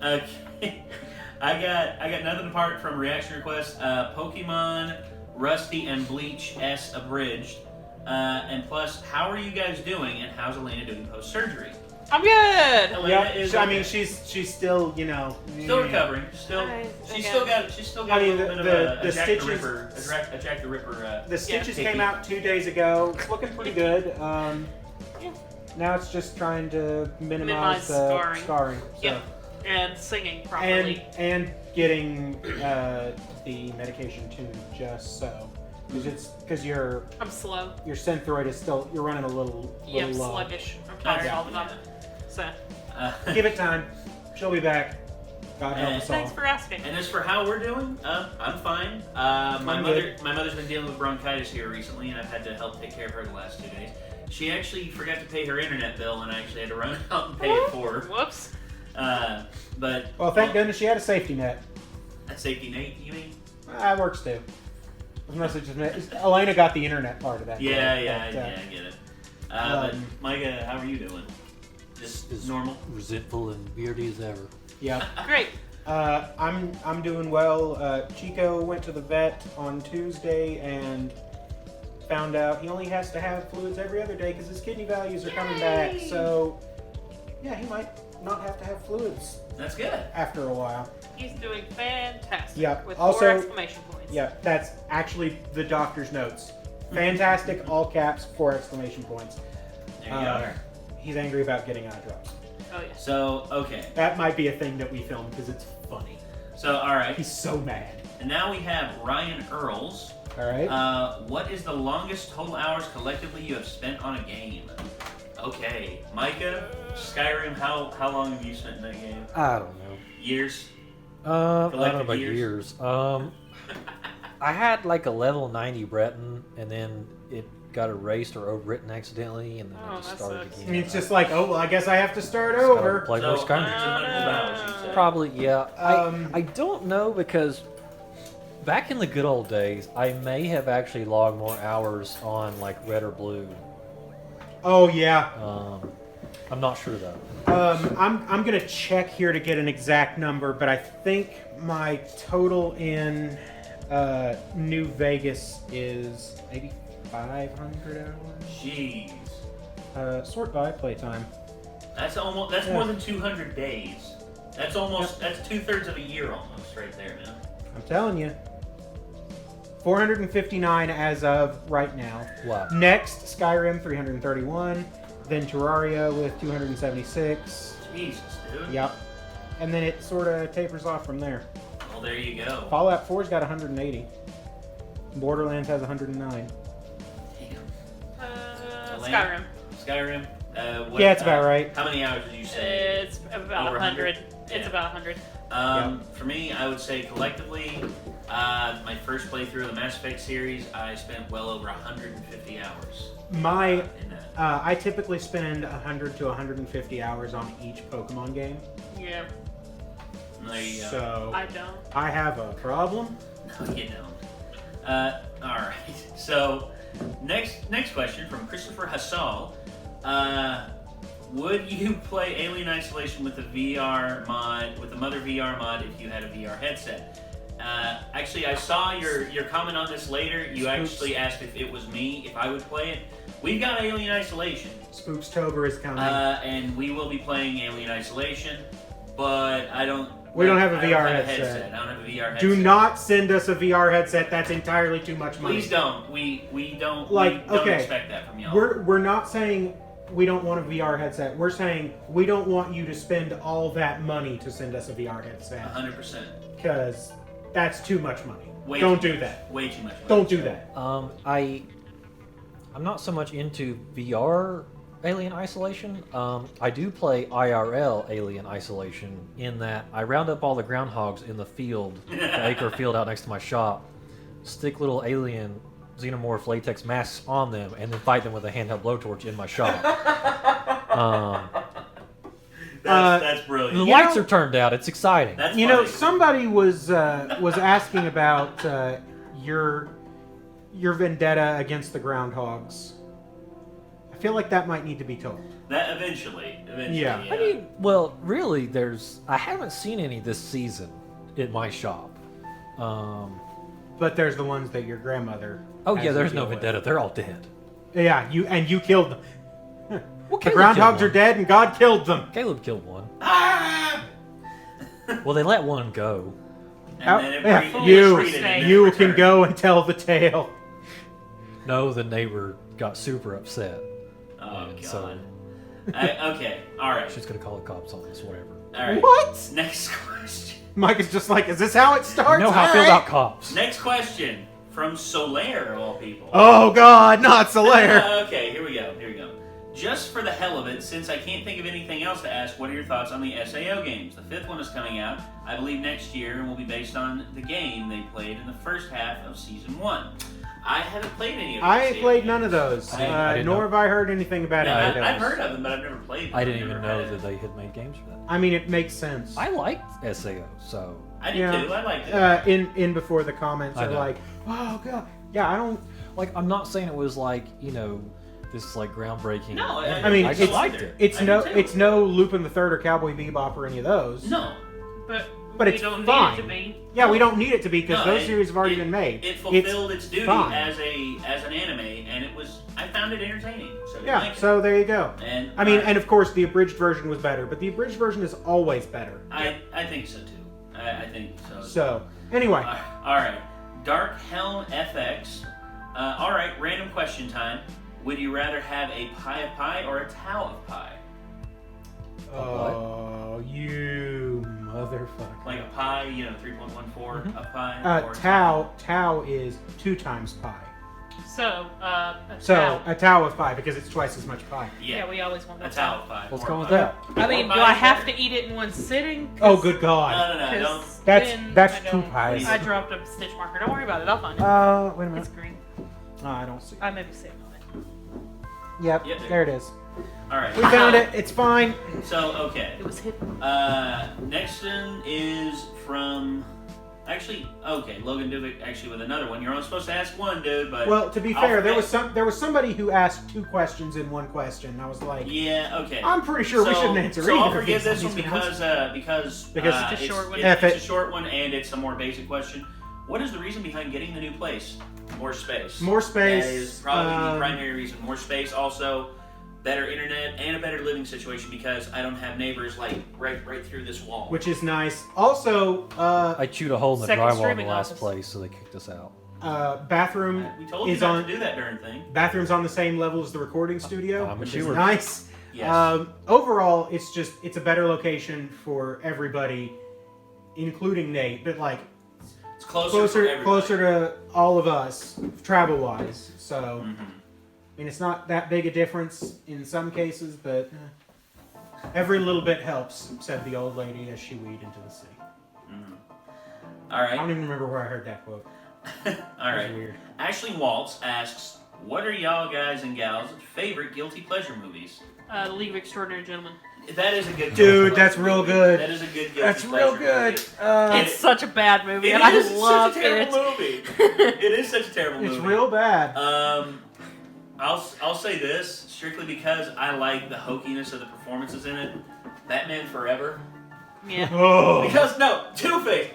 Okay. I got nothing apart from reaction requests. Pokemon Rusty and Bleach S abridged, and plus, how are you guys doing? And how's Elena doing post surgery? I'm good. Elena Yep. is. I mean, okay. she's still, Still recovering. Still, Nice, she's okay. still got I mean, a little bit the of a Jack stitches- the Ripper, a Jack the Ripper. The stitches Yeah. came out 2 days ago. It's looking pretty good. Now it's just trying to minimize Minimize scarring. So. Yep. And singing properly. And getting the medication tuned just so, because your I'm slow. synthroid is still, you're running a little Yeah, I'm low. sluggish. I'm tired Yeah. all the time. So Give it time. She'll be back. God help us all. thanks for asking. And as for how we're doing, I'm fine. My mother's been dealing with bronchitis here recently, and I've had to help take care of her the last 2 days. She actually forgot to pay her internet bill, and I actually had to run out and pay it for her. Whoops. But Well, thank goodness she had a safety net. a safety net, you mean? That works too. Unless it just Elena got the internet part of that. Yeah, deal, yeah, but, yeah, I get it. But um, Micah, how are you doing? Just As normal. resentful and beardy as ever. Yeah. Great. I'm doing well. Chico went to the vet on Tuesday and found out he only has to have fluids every other day because his kidney values are coming back. Yay! So, yeah, he might not have to have fluids That's good. after a while. He's doing fantastic. Yeah, With also- 4 exclamation points. Yeah, that's actually the doctor's notes. Fantastic, all caps, 4 exclamation points. There you go. He's angry about getting eye drops. Oh yeah. So okay. That might be a thing that we film because it's funny. So all right. He's so mad. And now we have Ryan Earls. All right. What is the longest total hours collectively you have spent on a game? Okay, Micah, Skyrim. How long have you spent in that game? I don't know. Years. I don't know Collective about years? years. I had like a level 90 Breton, and then it got erased or overwritten accidentally, and then Oh, it just that started sucks. again. I mean, it's just like, oh, well, I guess I have to start Just gotta over. Play So more Skyrim. hundreds and hundreds of hours, you'd say. Probably, yeah. Um, I don't know because back in the good old days, I may have actually logged more hours on like Red or Blue. Oh, yeah. I'm not sure though. I'm going to check here to get an exact number, but I think my total in New Vegas is maybe 500 hours. Jeez. Sort by playtime. That's more than 200 days. That's almost that's 2/3 of a year almost right there, man. I'm telling you. 459 as of right now. Wow. Next, Skyrim 331. Then Terraria with 276. Jesus, dude. Yep. And then it sort of tapers off from there. Well, there you go. Fallout 4's got 180. Borderlands has 109. Skyrim. Skyrim. What, Yeah, it's about right. How many hours did you say? It's about Over 100. 100? It's Yeah. about 100. For me, I would say collectively, my first playthrough of the Mass Effect series, I spent well over 150 hours. In that. I typically spend 100 to 150 hours on each Pokemon game. Yeah. There you go. So I don't. I have a problem. No, you don't. All right. So, next question from Christopher Hassall. Would you play Alien Isolation with the VR mod, with the Mother VR mod, if you had a VR headset? Actually, I saw your comment on this later. You actually asked if it was me, if I would play it. We've got Alien Isolation. Spookstober is coming. And we will be playing Alien Isolation, but we don't have a VR headset. I don't have a VR headset. Do not send us a VR headset. That's entirely too much money. Please don't. We don't okay, expect that from y'all. We're not saying we don't want a VR headset. We're saying we don't want you to spend all that money to send us a VR headset. 100%. Because that's too much money. Don't do that. Way too much money. Don't do that. I'm not so much into VR Alien Isolation. I do play IRL Alien Isolation in that I round up all the groundhogs in the field, the acre field out next to my shop, stick little alien xenomorph latex masks on them, and then fight them with a handheld blowtorch in my shop. That's brilliant. The lights are turned out. It's exciting. That's You funny. know, somebody was asking about your vendetta against the groundhogs. I feel like that might need to be told. That eventually. Yeah. I mean, well, really, I haven't seen any this season in my shop. But there's the ones that your grandmother. Oh has yeah, to there's deal no with. vendetta. They're all dead. Yeah, you killed them. Well, The Caleb groundhogs killed are one. dead, and God killed them. Caleb killed one. Ah! Well, they let one go. And then it Yeah, retreated and then you returned. can go and tell the tale. No, the neighbor got super upset. Oh, And God. so Okay, alright. she's gonna call the cops on us, whatever. Alright. What? Next question. Mike is just like, is this how it starts? You know how I feel All right. about cops. Next question from Solaire, of all people. Oh God, not Solaire. Okay, here we go. Just for the hell of it, since I can't think of anything else to ask, what are your thoughts on the SAO games? The 5th one is coming out, I believe, next year, and will be based on the game they played in the first half of Season 1. I haven't played any of those. I ain't played none of those, I didn't nor know. have I heard anything about Yeah, any of those. I've heard of them, but I've never played them. I didn't I've even never know had that they had made games for that. I mean, it makes sense. I liked SAO, so I did Yeah. too. I liked it. In before the comments I are know. like, oh God, yeah, I don't. like I'm not saying it was like this like groundbreaking. No, I mean, I it's- just liked it. It's no Lupin the Third or Cowboy Bebop or any of those. No. But But we it's don't fine. need it to be. Yeah, we don't need it to be because No, those series have already it- been made. It fulfilled its duty fine. as an anime, and I found it entertaining. So I Yeah, like it. so there you go. And I mean, and of course the abridged version was better, but the abridged version is always better. I think so too. I think so. So anyway, All right, Dark Helm FX. All right, random question time. Would you rather have a pie of pie or a tau of pie? oh, you motherfucker. Like a pie, 3.14 a pie. or a Tau is 2 times pi. So, So a tau of pi because it's twice as much pi. yeah, we always want a that. tau of pie. Let's or go a with pie. that. I mean, Or do pie I is have better. to eat it in one sitting? Oh, good God. No, don't. That's I 2 don't- pies. I dropped a stitch marker. Don't worry about it. I'll find it. Wait a It's minute. green. Oh, I don't see. I may be sitting on it. Yep, Yep, there it is. All right. We found it. It's fine. So okay. It was hidden. Next one is from. Actually, okay, Logan Duvick actually with another one. You're only supposed to ask one, dude, but Well, to be I'll fair, there forget. was somebody who asked 2 questions in one question. I was like, Yeah, okay. I'm pretty sure we shouldn't answer So either. I'll of forgive these this one ones. because it's a short one. F It's it. a short one and it's a more basic question. What is the reason behind getting the new place? More space. More space, That is probably the um, primary reason. More space, also better internet and a better living situation because I don't have neighbors like right through this wall. which is nice. Also, I chewed a hole in the Second drywall in the streaming last office. place, so they kicked us out. bathroom We told you is not on. to do that darn thing. Bathroom's on the same level as the recording studio, I'm which a is chewer. nice. Yes. Overall, it's a better location for everybody, including Nate. But like It's closer for everybody. to all of us, travel wise. So. Mhm. I mean, it's not that big a difference in some cases, but every little bit helps, said the old lady as she weed into the sea. All I right. don't even remember where I heard that quote. All It right. was weird. Ashley Waltz asks, "What are y'all guys and gals' favorite guilty pleasure movies?" The League of Extraordinary Gentlemen. That is a good Dude, that's real good. That is a good guilty That's real pleasure good. movie. It's such a bad movie, and It I is love such a terrible movie. It is such a terrible movie. It's real bad. I'll say this strictly because I like the hokiness of the performances in it. Batman Forever. Yeah. Oh. Because no, Two-Face.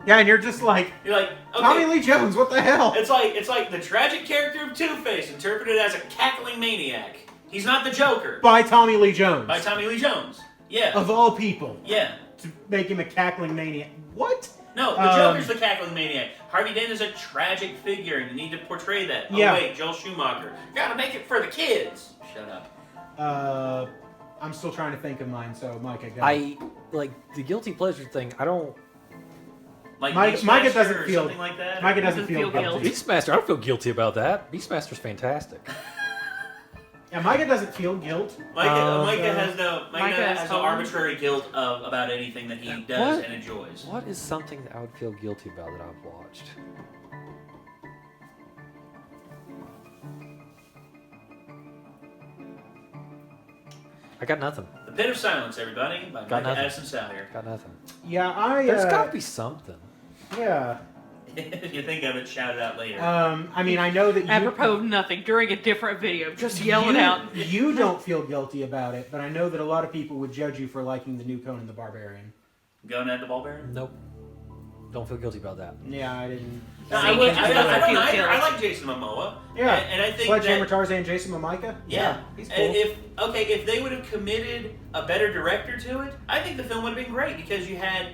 Yeah, and you're just like, You're like, okay. Tommy Lee Jones, what the hell? It's like the tragic character of Two-Face interpreted as a cackling maniac. He's not the Joker. By Tommy Lee Jones. By Tommy Lee Jones. Yeah. Of all people. Yeah. To make him a cackling maniac. What? No, the Joker's the cackling maniac. Harvey Dent is a tragic figure, and you need to portray that. Oh, yeah. wait, Joel Schumacher. Gotta make it for the kids. Shut up. I'm still trying to think of mine, so Micah, go. I like the guilty pleasure thing. I don't. Like Micah Beastmaster doesn't or feel. something like that? Micah doesn't Doesn't feel feel guilty. Beastmaster, I don't feel guilty about that. Beastmaster's fantastic. Yeah, Micah doesn't feel guilt. Micah has no fun. arbitrary guilt about anything that he does and enjoys. What is something that I would feel guilty about that I've watched? I got nothing. The Pit of Silence, everybody, by Got Micah nothing. Addison Salyer. Got nothing. Yeah, There's got to be something. Yeah. If you think of it, shout it out later. I mean, I know that you. Apropos of nothing, during a different video, just yell it out. You don't feel guilty about it, but I know that a lot of people would judge you for liking the new Conan the Barbarian. Going at the Barbarian? Nope. Don't feel guilty about that. Yeah, I didn't. No, See, I he don't just doesn't either. feel I guilt. like Jason Momoa. Yeah, and I think Sledgehammer that, Tarzan, Jason Momoa. yeah, he's cool. And if they would have committed a better director to it, I think the film would have been great because you had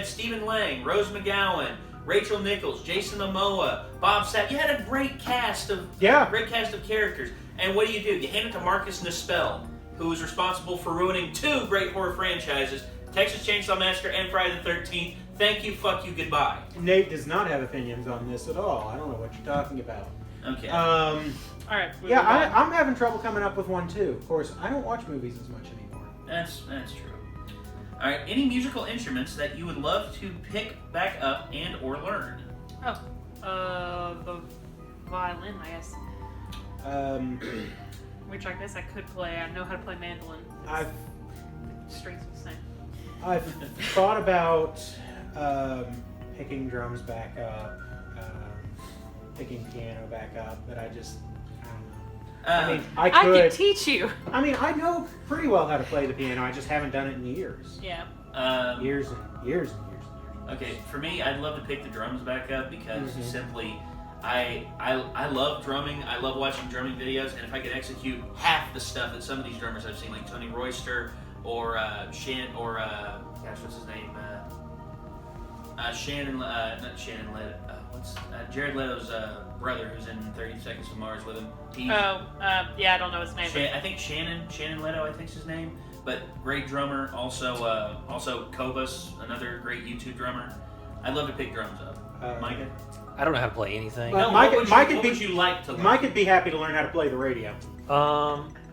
Stephen Lang, Rose McGowan, Rachel Nichols, Jason Momoa, Bob Sapp. You had a great cast of characters. And what do? You hand it to Marcus Nispel, who was responsible for ruining 2 great horror franchises, Texas Chainsaw Massacre and Friday the 13th. Thank you, fuck you, goodbye. Nate does not have opinions on this at all. I don't know what you're talking about. Okay. All right. Yeah, I'm having trouble coming up with one too. Of course, I don't watch movies as much anymore. That's true. All right. Any musical instruments that you would love to pick back up and or learn? The violin, I guess. Which I guess I could play. I know how to play mandolin. Strings are the same. I've thought about picking drums back up, picking piano back up, but I don't know. I mean, I I could. can teach you. I mean, I know pretty well how to play the piano. I just haven't done it in years. Yeah. Years and years and years and years. Okay, for me, I'd love to pick the drums back up because Mhm. simply, I love drumming. I love watching drumming videos, and if I could execute half the stuff that some of these drummers I've seen, like Tony Royster or what's his name? Jared Leto's brother, who's in 30 Seconds to Mars with him. Yeah, I don't know his name. I think Shannon Leto, I think's his name. But great drummer. Also Kobus, another great YouTube drummer. I'd love to pick drums up. Micah? I don't know how to play anything. Well, what Mike would you like to learn? Mike would be happy to learn how to play the radio.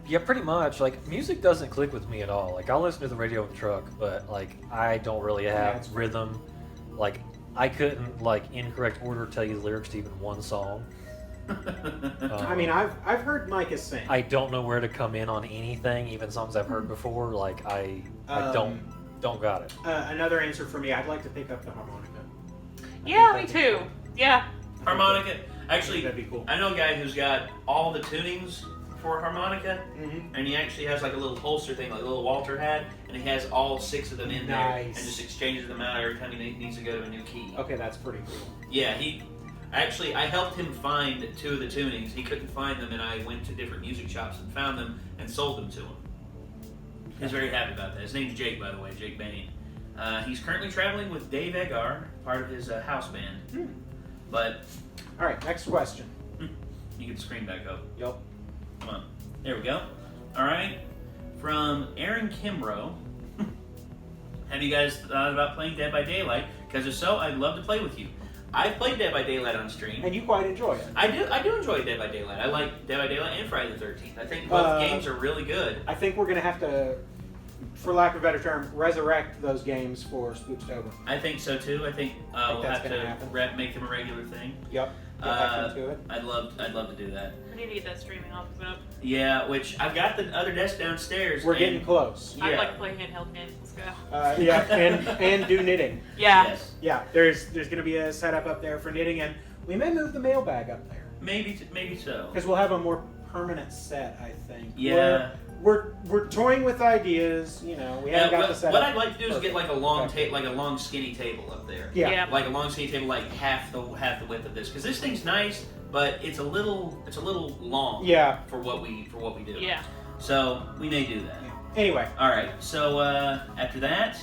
Yeah, pretty much. Like, music doesn't click with me at all. Like, I'll listen to the radio in the truck, but, like, I don't really have rhythm. Like, I couldn't, like, in correct order tell you the lyrics to even one song. I mean, I've heard Micah sing. I don't know where to come in on anything, even songs I've heard before. Like, I don't got it. Another answer for me, I'd like to pick up the harmonica. Yeah, me too. Yeah. Harmonica. Actually, that'd be cool. I know a guy who's got all the tunings for harmonica, and he actually has like a little holster thing, like a little Walter had, and he has all 6 of them in there, and just exchanges them out every time he needs to go to a new key. Okay, that's pretty cool. Yeah, I helped him find 2 of the tunings. He couldn't find them, and I went to different music shops and found them and sold them to him. He's very happy about that. His name's Jake, by the way, Jake Bain. He's currently traveling with Dave Egar, part of his house band. But all right, next question. You get the screen back up. Yep. Come on. There we go. All right. From Aaron Kimbrough. Have you guys thought about playing Dead by Daylight? Because if so, I'd love to play with you. I've played Dead by Daylight on stream. And you quite enjoy it. I do enjoy Dead by Daylight. I like Dead by Daylight and Friday the 13th. I think both games are really good. I think we're going to have to for lack of a better term, resurrect those games for Spooktober. I think so too. I think we'll that's have gonna to happen. Make them a regular thing. Yep. Get back into it. I'd love to do that. I need to get that streaming office up. Yeah, which I've got the other desk downstairs. We're getting close. Yeah. I'd like to play handheld games. Let's go. Yeah, and do knitting. Yeah. Yes. Yeah, there's going to be a setup up there for knitting, and we may move the mailbag up there Maybe so. because we'll have a more permanent set, I think. Yeah. We're toying with ideas. You know, we haven't got the setup. What I'd like to do is get perfect. like a long skinny table up there. Yeah. Like a long skinny table, like half the width of this, because this thing's nice, but it's a little long. Yeah. For what we do. Yeah. So we may do that. Anyway. All right. So after that,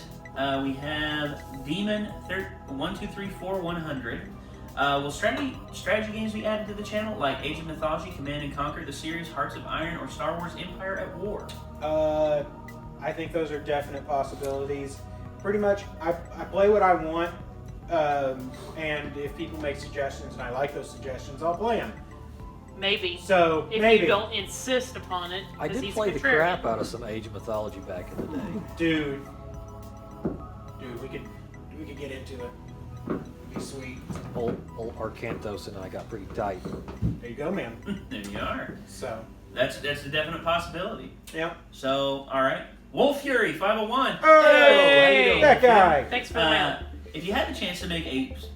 we have Demon 1, 2, 3, 4, 100. Will strategy games be added to the channel, like Age of Mythology, Command and Conquer, the series, Hearts of Iron, or Star Wars Empire at War? I think those are definite possibilities. Pretty much, I play what I want, and if people make suggestions and I like those suggestions, I'll play them. Maybe. So If maybe, you don't insist upon it. I 'cause did he's play the contrarian. crap out of some Age of Mythology back in the day. dude, we could get into it. It'd be sweet. Old Arcanthos and I got pretty tight. There you go, man. There you are. So, That's a definite possibility. yeah. So, all right. Wolf Fury 501. Hey! How you doing, That Wolf Fury? guy. Thanks for the mail. If you had the chance to make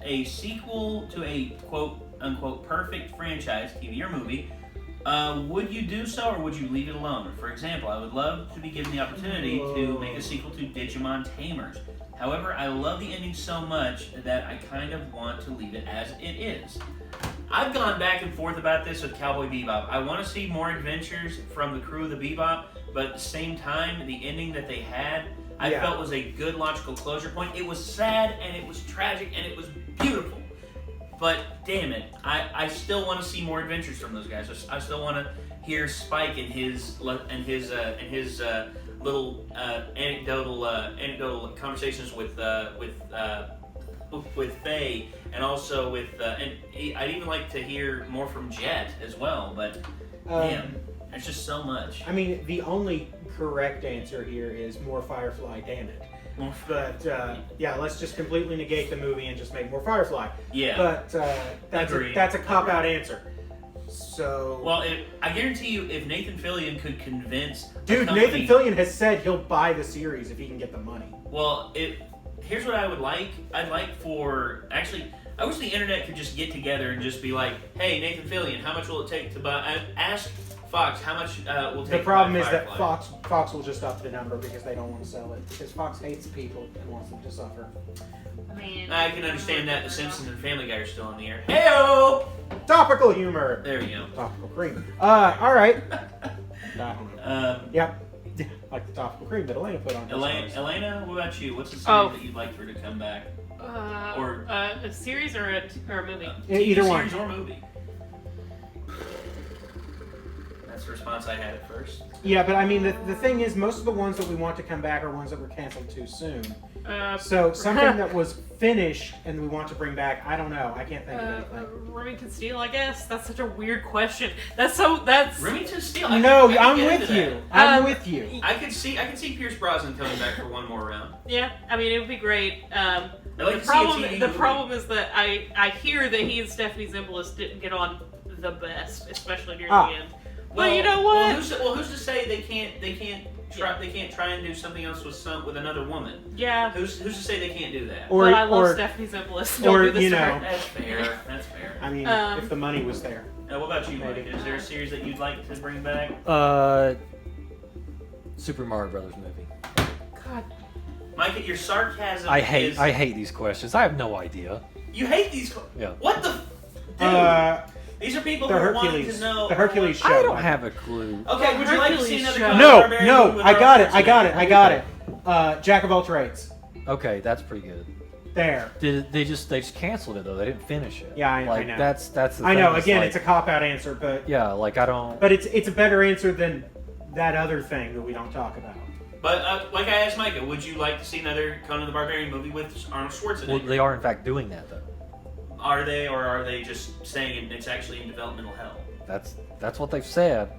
a sequel to a quote unquote perfect franchise, TV or movie, would you do so or would you leave it alone? For example, I would love to be given the opportunity to make a sequel to Digimon Tamers. However, I love the ending so much that I kind of want to leave it as it is. I've gone back and forth about this with Cowboy Bebop. I want to see more adventures from the crew of the Bebop, but at the same time, the ending that they had, I felt was a good logical closure point. It was sad and it was tragic and it was beautiful. But damn it, I still want to see more adventures from those guys. I still want to hear Spike and his little anecdotal conversations with Faye, and also with I'd even like to hear more from Jet as well. But damn, there's just so much. I mean, the only correct answer here is more Firefly, damn it. But yeah, let's just completely negate the movie and just make more Firefly. Yeah. But Agreed. that's a cop-out answer. So. Well, I guarantee you, if Nathan Fillion could convince Dude, Nathan Fillion has said he'll buy the series if he can get the money. Well, here's what I would like. I wish the internet could just get together and just be like, hey, Nathan Fillion, how much will it take to buy? Ask Fox how much will take. The problem to is buy that Firefly. Fox will just up the number because they don't want to sell it. Because Fox hates people and wants them to suffer. I mean, I can understand that. The Simpsons and Family Guy are still on the air. Heyo! Topical humor. There you go. Topical cream. All right. Yep. Like the topical cream that Elena put on. Elena, what about you? What's the series Oh. that you'd like for her to come back? or a series or a movie? Either TV one. series or movie. That's the response I had at first. Yeah, but I mean, the thing is, most of the ones that we want to come back are ones that were canceled too soon. So something that was finished and we want to bring back, I don't know. I can't think of anything. Remington Steele, I guess. That's such a weird question. That's Remington Steele. No, I could I'm get with into you. that. I'm with you. I could see Pierce Brosnan coming back for one more round. Yeah, I mean, it would be great. I'd like The to see a TV the movie. problem is that I hear that he and Stephanie Zimbalist didn't get on the best, especially near the end. Well, you know what? Who's to say they can't try and do something else with another woman? Yeah. Who's to say they can't do that? But I love Stephanie Zimbalist. Don't do this you to know. her. That's fair. That's fair. I mean, if the money was there. What about you, Mike? Is there a series that you'd like to bring back? Super Mario Brothers movie. God. Mike, your sarcasm. I hate these questions. I have no idea. You hate these. Yeah. What the? Dude. These are people who The are wanting Hercules. to know. The Hercules show. I don't have a clue. Okay, would you like to see another? Hercules Conan No, Barbarian no, movie with I got Arnold it. Schwarzenegger? Jack of all trades. Okay, that's pretty good. There. They just canceled it though. They didn't finish it. Yeah, I like, know. That's the I thing. know. It's Again, like, it's a cop-out answer, but yeah. Like I don't. but it's a better answer than that other thing that we don't talk about. But like I asked Micah, would you like to see another Conan the Barbarian movie with Arnold Schwarzenegger? Well, they are in fact doing that though. Are they, or are they just saying it's actually in developmental hell? That's what they've said.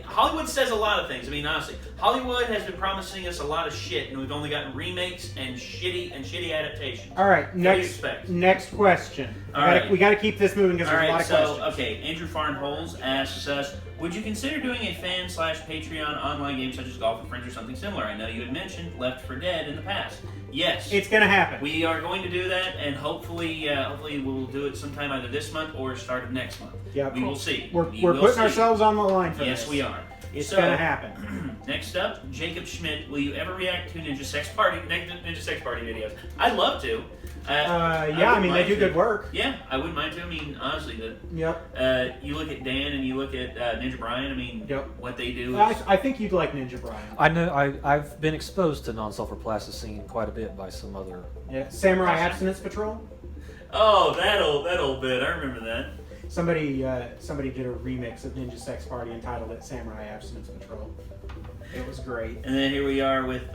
Hollywood says a lot of things. I mean, honestly, Hollywood has been promising us a lot of shit, and we've only gotten remakes and shitty adaptations. All right, What do you expect? next question. All We got to keep this moving because there's a lot of questions. Okay, Andrew Fahnholz asks us, would you consider doing a fan/Patreon online game such as Golf with Friends or something similar? I know you had mentioned Left 4 Dead in the past. Yes. It's going to happen. We are going to do that, and hopefully we'll do it sometime either this month or start of next month. Yeah, we will see. We're putting ourselves on the line for this. Yes, we are. It's going to happen. Next up, Jacob Schmidt. Will you ever react to Ninja Sex Party videos? I'd love to. I mean, they do good work. Yeah, I wouldn't mind to. I mean, honestly, you look at Dan and you look at Ninja Brian. I mean, what they do. I think you'd like Ninja Brian. I know. I've been exposed to non-sulfur plasticine quite a bit by some other. Yeah, Samurai Abstinence Patrol. Oh, that old bit. I remember that. Somebody did a remix of Ninja Sex Party entitled it Samurai Abstinence Patrol. It was great. And then here we are with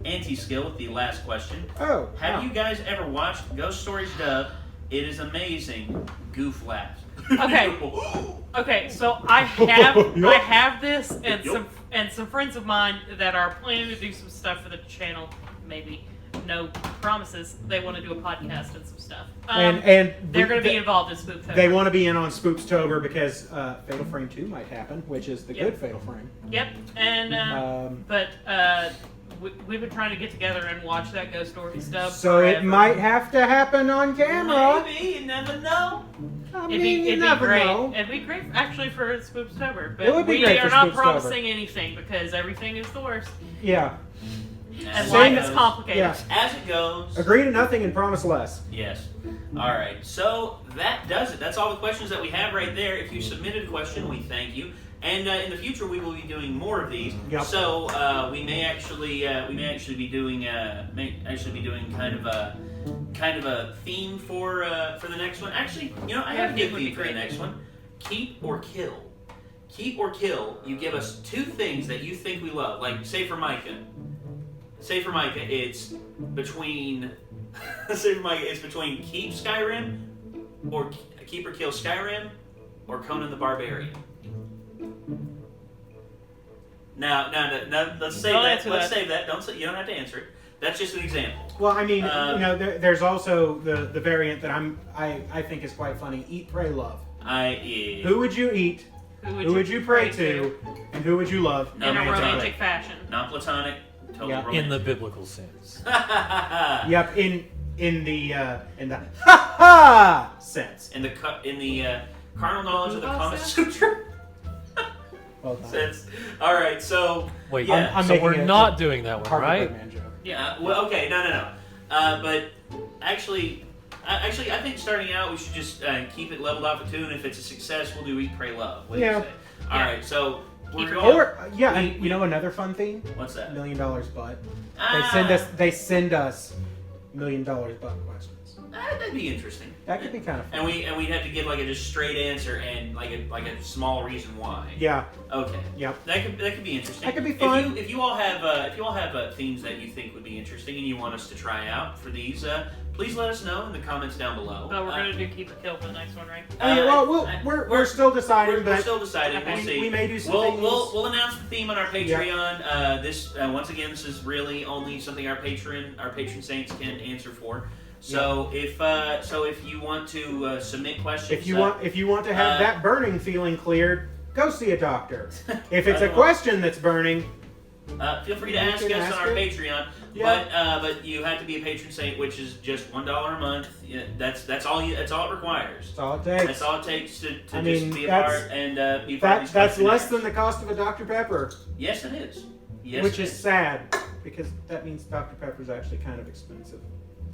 Anti-Skill with the last question. Oh. Have you guys ever watched Ghost Stories Dub? It is amazing. Goof laughs. Okay. Okay, so I have this and some friends of mine that are planning to do some stuff for the channel. Maybe no promises. They want to do a podcast and some stuff. And they're going to be involved in Spooktober. They want to be in on Spooktober because Fatal Frame 2 might happen, which is the good Fatal Frame. Yep, and we've been trying to get together and watch that Ghost Stories stuff. So forever. it might have to happen on camera. Maybe, you never know. It'd be great. It'd be great actually for Spooktober, but It would be we great are for not Spooktober. promising anything because everything is the worst. Yeah. And life is complicated. Yeah. As it goes. Agree to nothing and promise less. Yes. All right. So that does it. That's all the questions that we have right there. If you submitted a question, we thank you. And in the future, we will be doing more of these. Yep. So we may actually be doing kind of a theme for the next one. Actually, I have a good theme for the next one. Keep or kill. Keep or kill. You give us two things that you think we love. Like say for Micah, it's between keep Skyrim or keep or kill Skyrim or Conan the Barbarian. Now, let's save that. Let's save that. You don't have to answer it. That's just an example. Well, I mean, there's also the variant that I think is quite funny. Eat, pray, love. Who would you eat? Who would you pray to? And who would you love? In a romantic fashion. Not platonic. Totally Yep. romantic. In the biblical sense. Yep. In the ha sense. In the carnal knowledge of the Kama Sutra. Well done. Sense. All right. So Wait. yeah. I'm so making we're a not doing that one, Harvey right? Birdman joke. Yeah. Well, okay. No. But actually, I think starting out we should just keep it leveled off at 2, and if it's a success, we'll do Eat, Pray, Love. What do you say? All right. So we're going. Another fun theme. What's that? $1 Million Butt. They send us $1 Million Butt questions. That'd be interesting. That could be kind of fun. And we'd have to give like a just straight answer and like a small reason why. Yeah. Okay. Yep. That could be interesting. That could be fun. If you all have themes that you think would be interesting and you want us to try out for these, please let us know in the comments down below. But we're gonna do keep or kill for the next one, right? We're still deciding. We're still deciding. Okay. We'll see. We may do some things. We'll announce the theme on our Patreon. This once again, this is really only something our patron saints can answer for. So if you want to submit questions, if you want to have that burning feeling cleared, go see a doctor. If it's a question that's burning, feel free to ask us on our Patreon. Yeah. But you have to be a patron saint, which is just $1 a month. Yeah, that's all it requires. That's all it takes. That's all it takes to just be a that's- part and be part of these That's less questionnaires. than the cost of a Dr. Pepper. Yes, it is. Yes, Which it is sad, because that means Dr. Pepper is actually kind of expensive.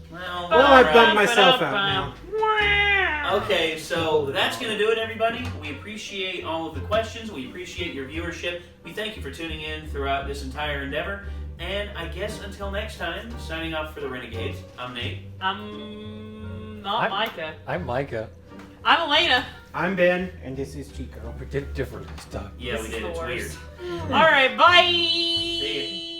Well, I've done myself out now. Okay, so that's going to do it, everybody. We appreciate all of the questions. We appreciate your viewership. We thank you for tuning in throughout this entire endeavor. And I guess until next time, signing off for the Renegades, I'm Nate. I'm not Micah. I'm Micah. I'm Elena. I'm Ben, and this is Chico. We did it different this time. Yeah, we did. It's weird. All right, bye. See ya.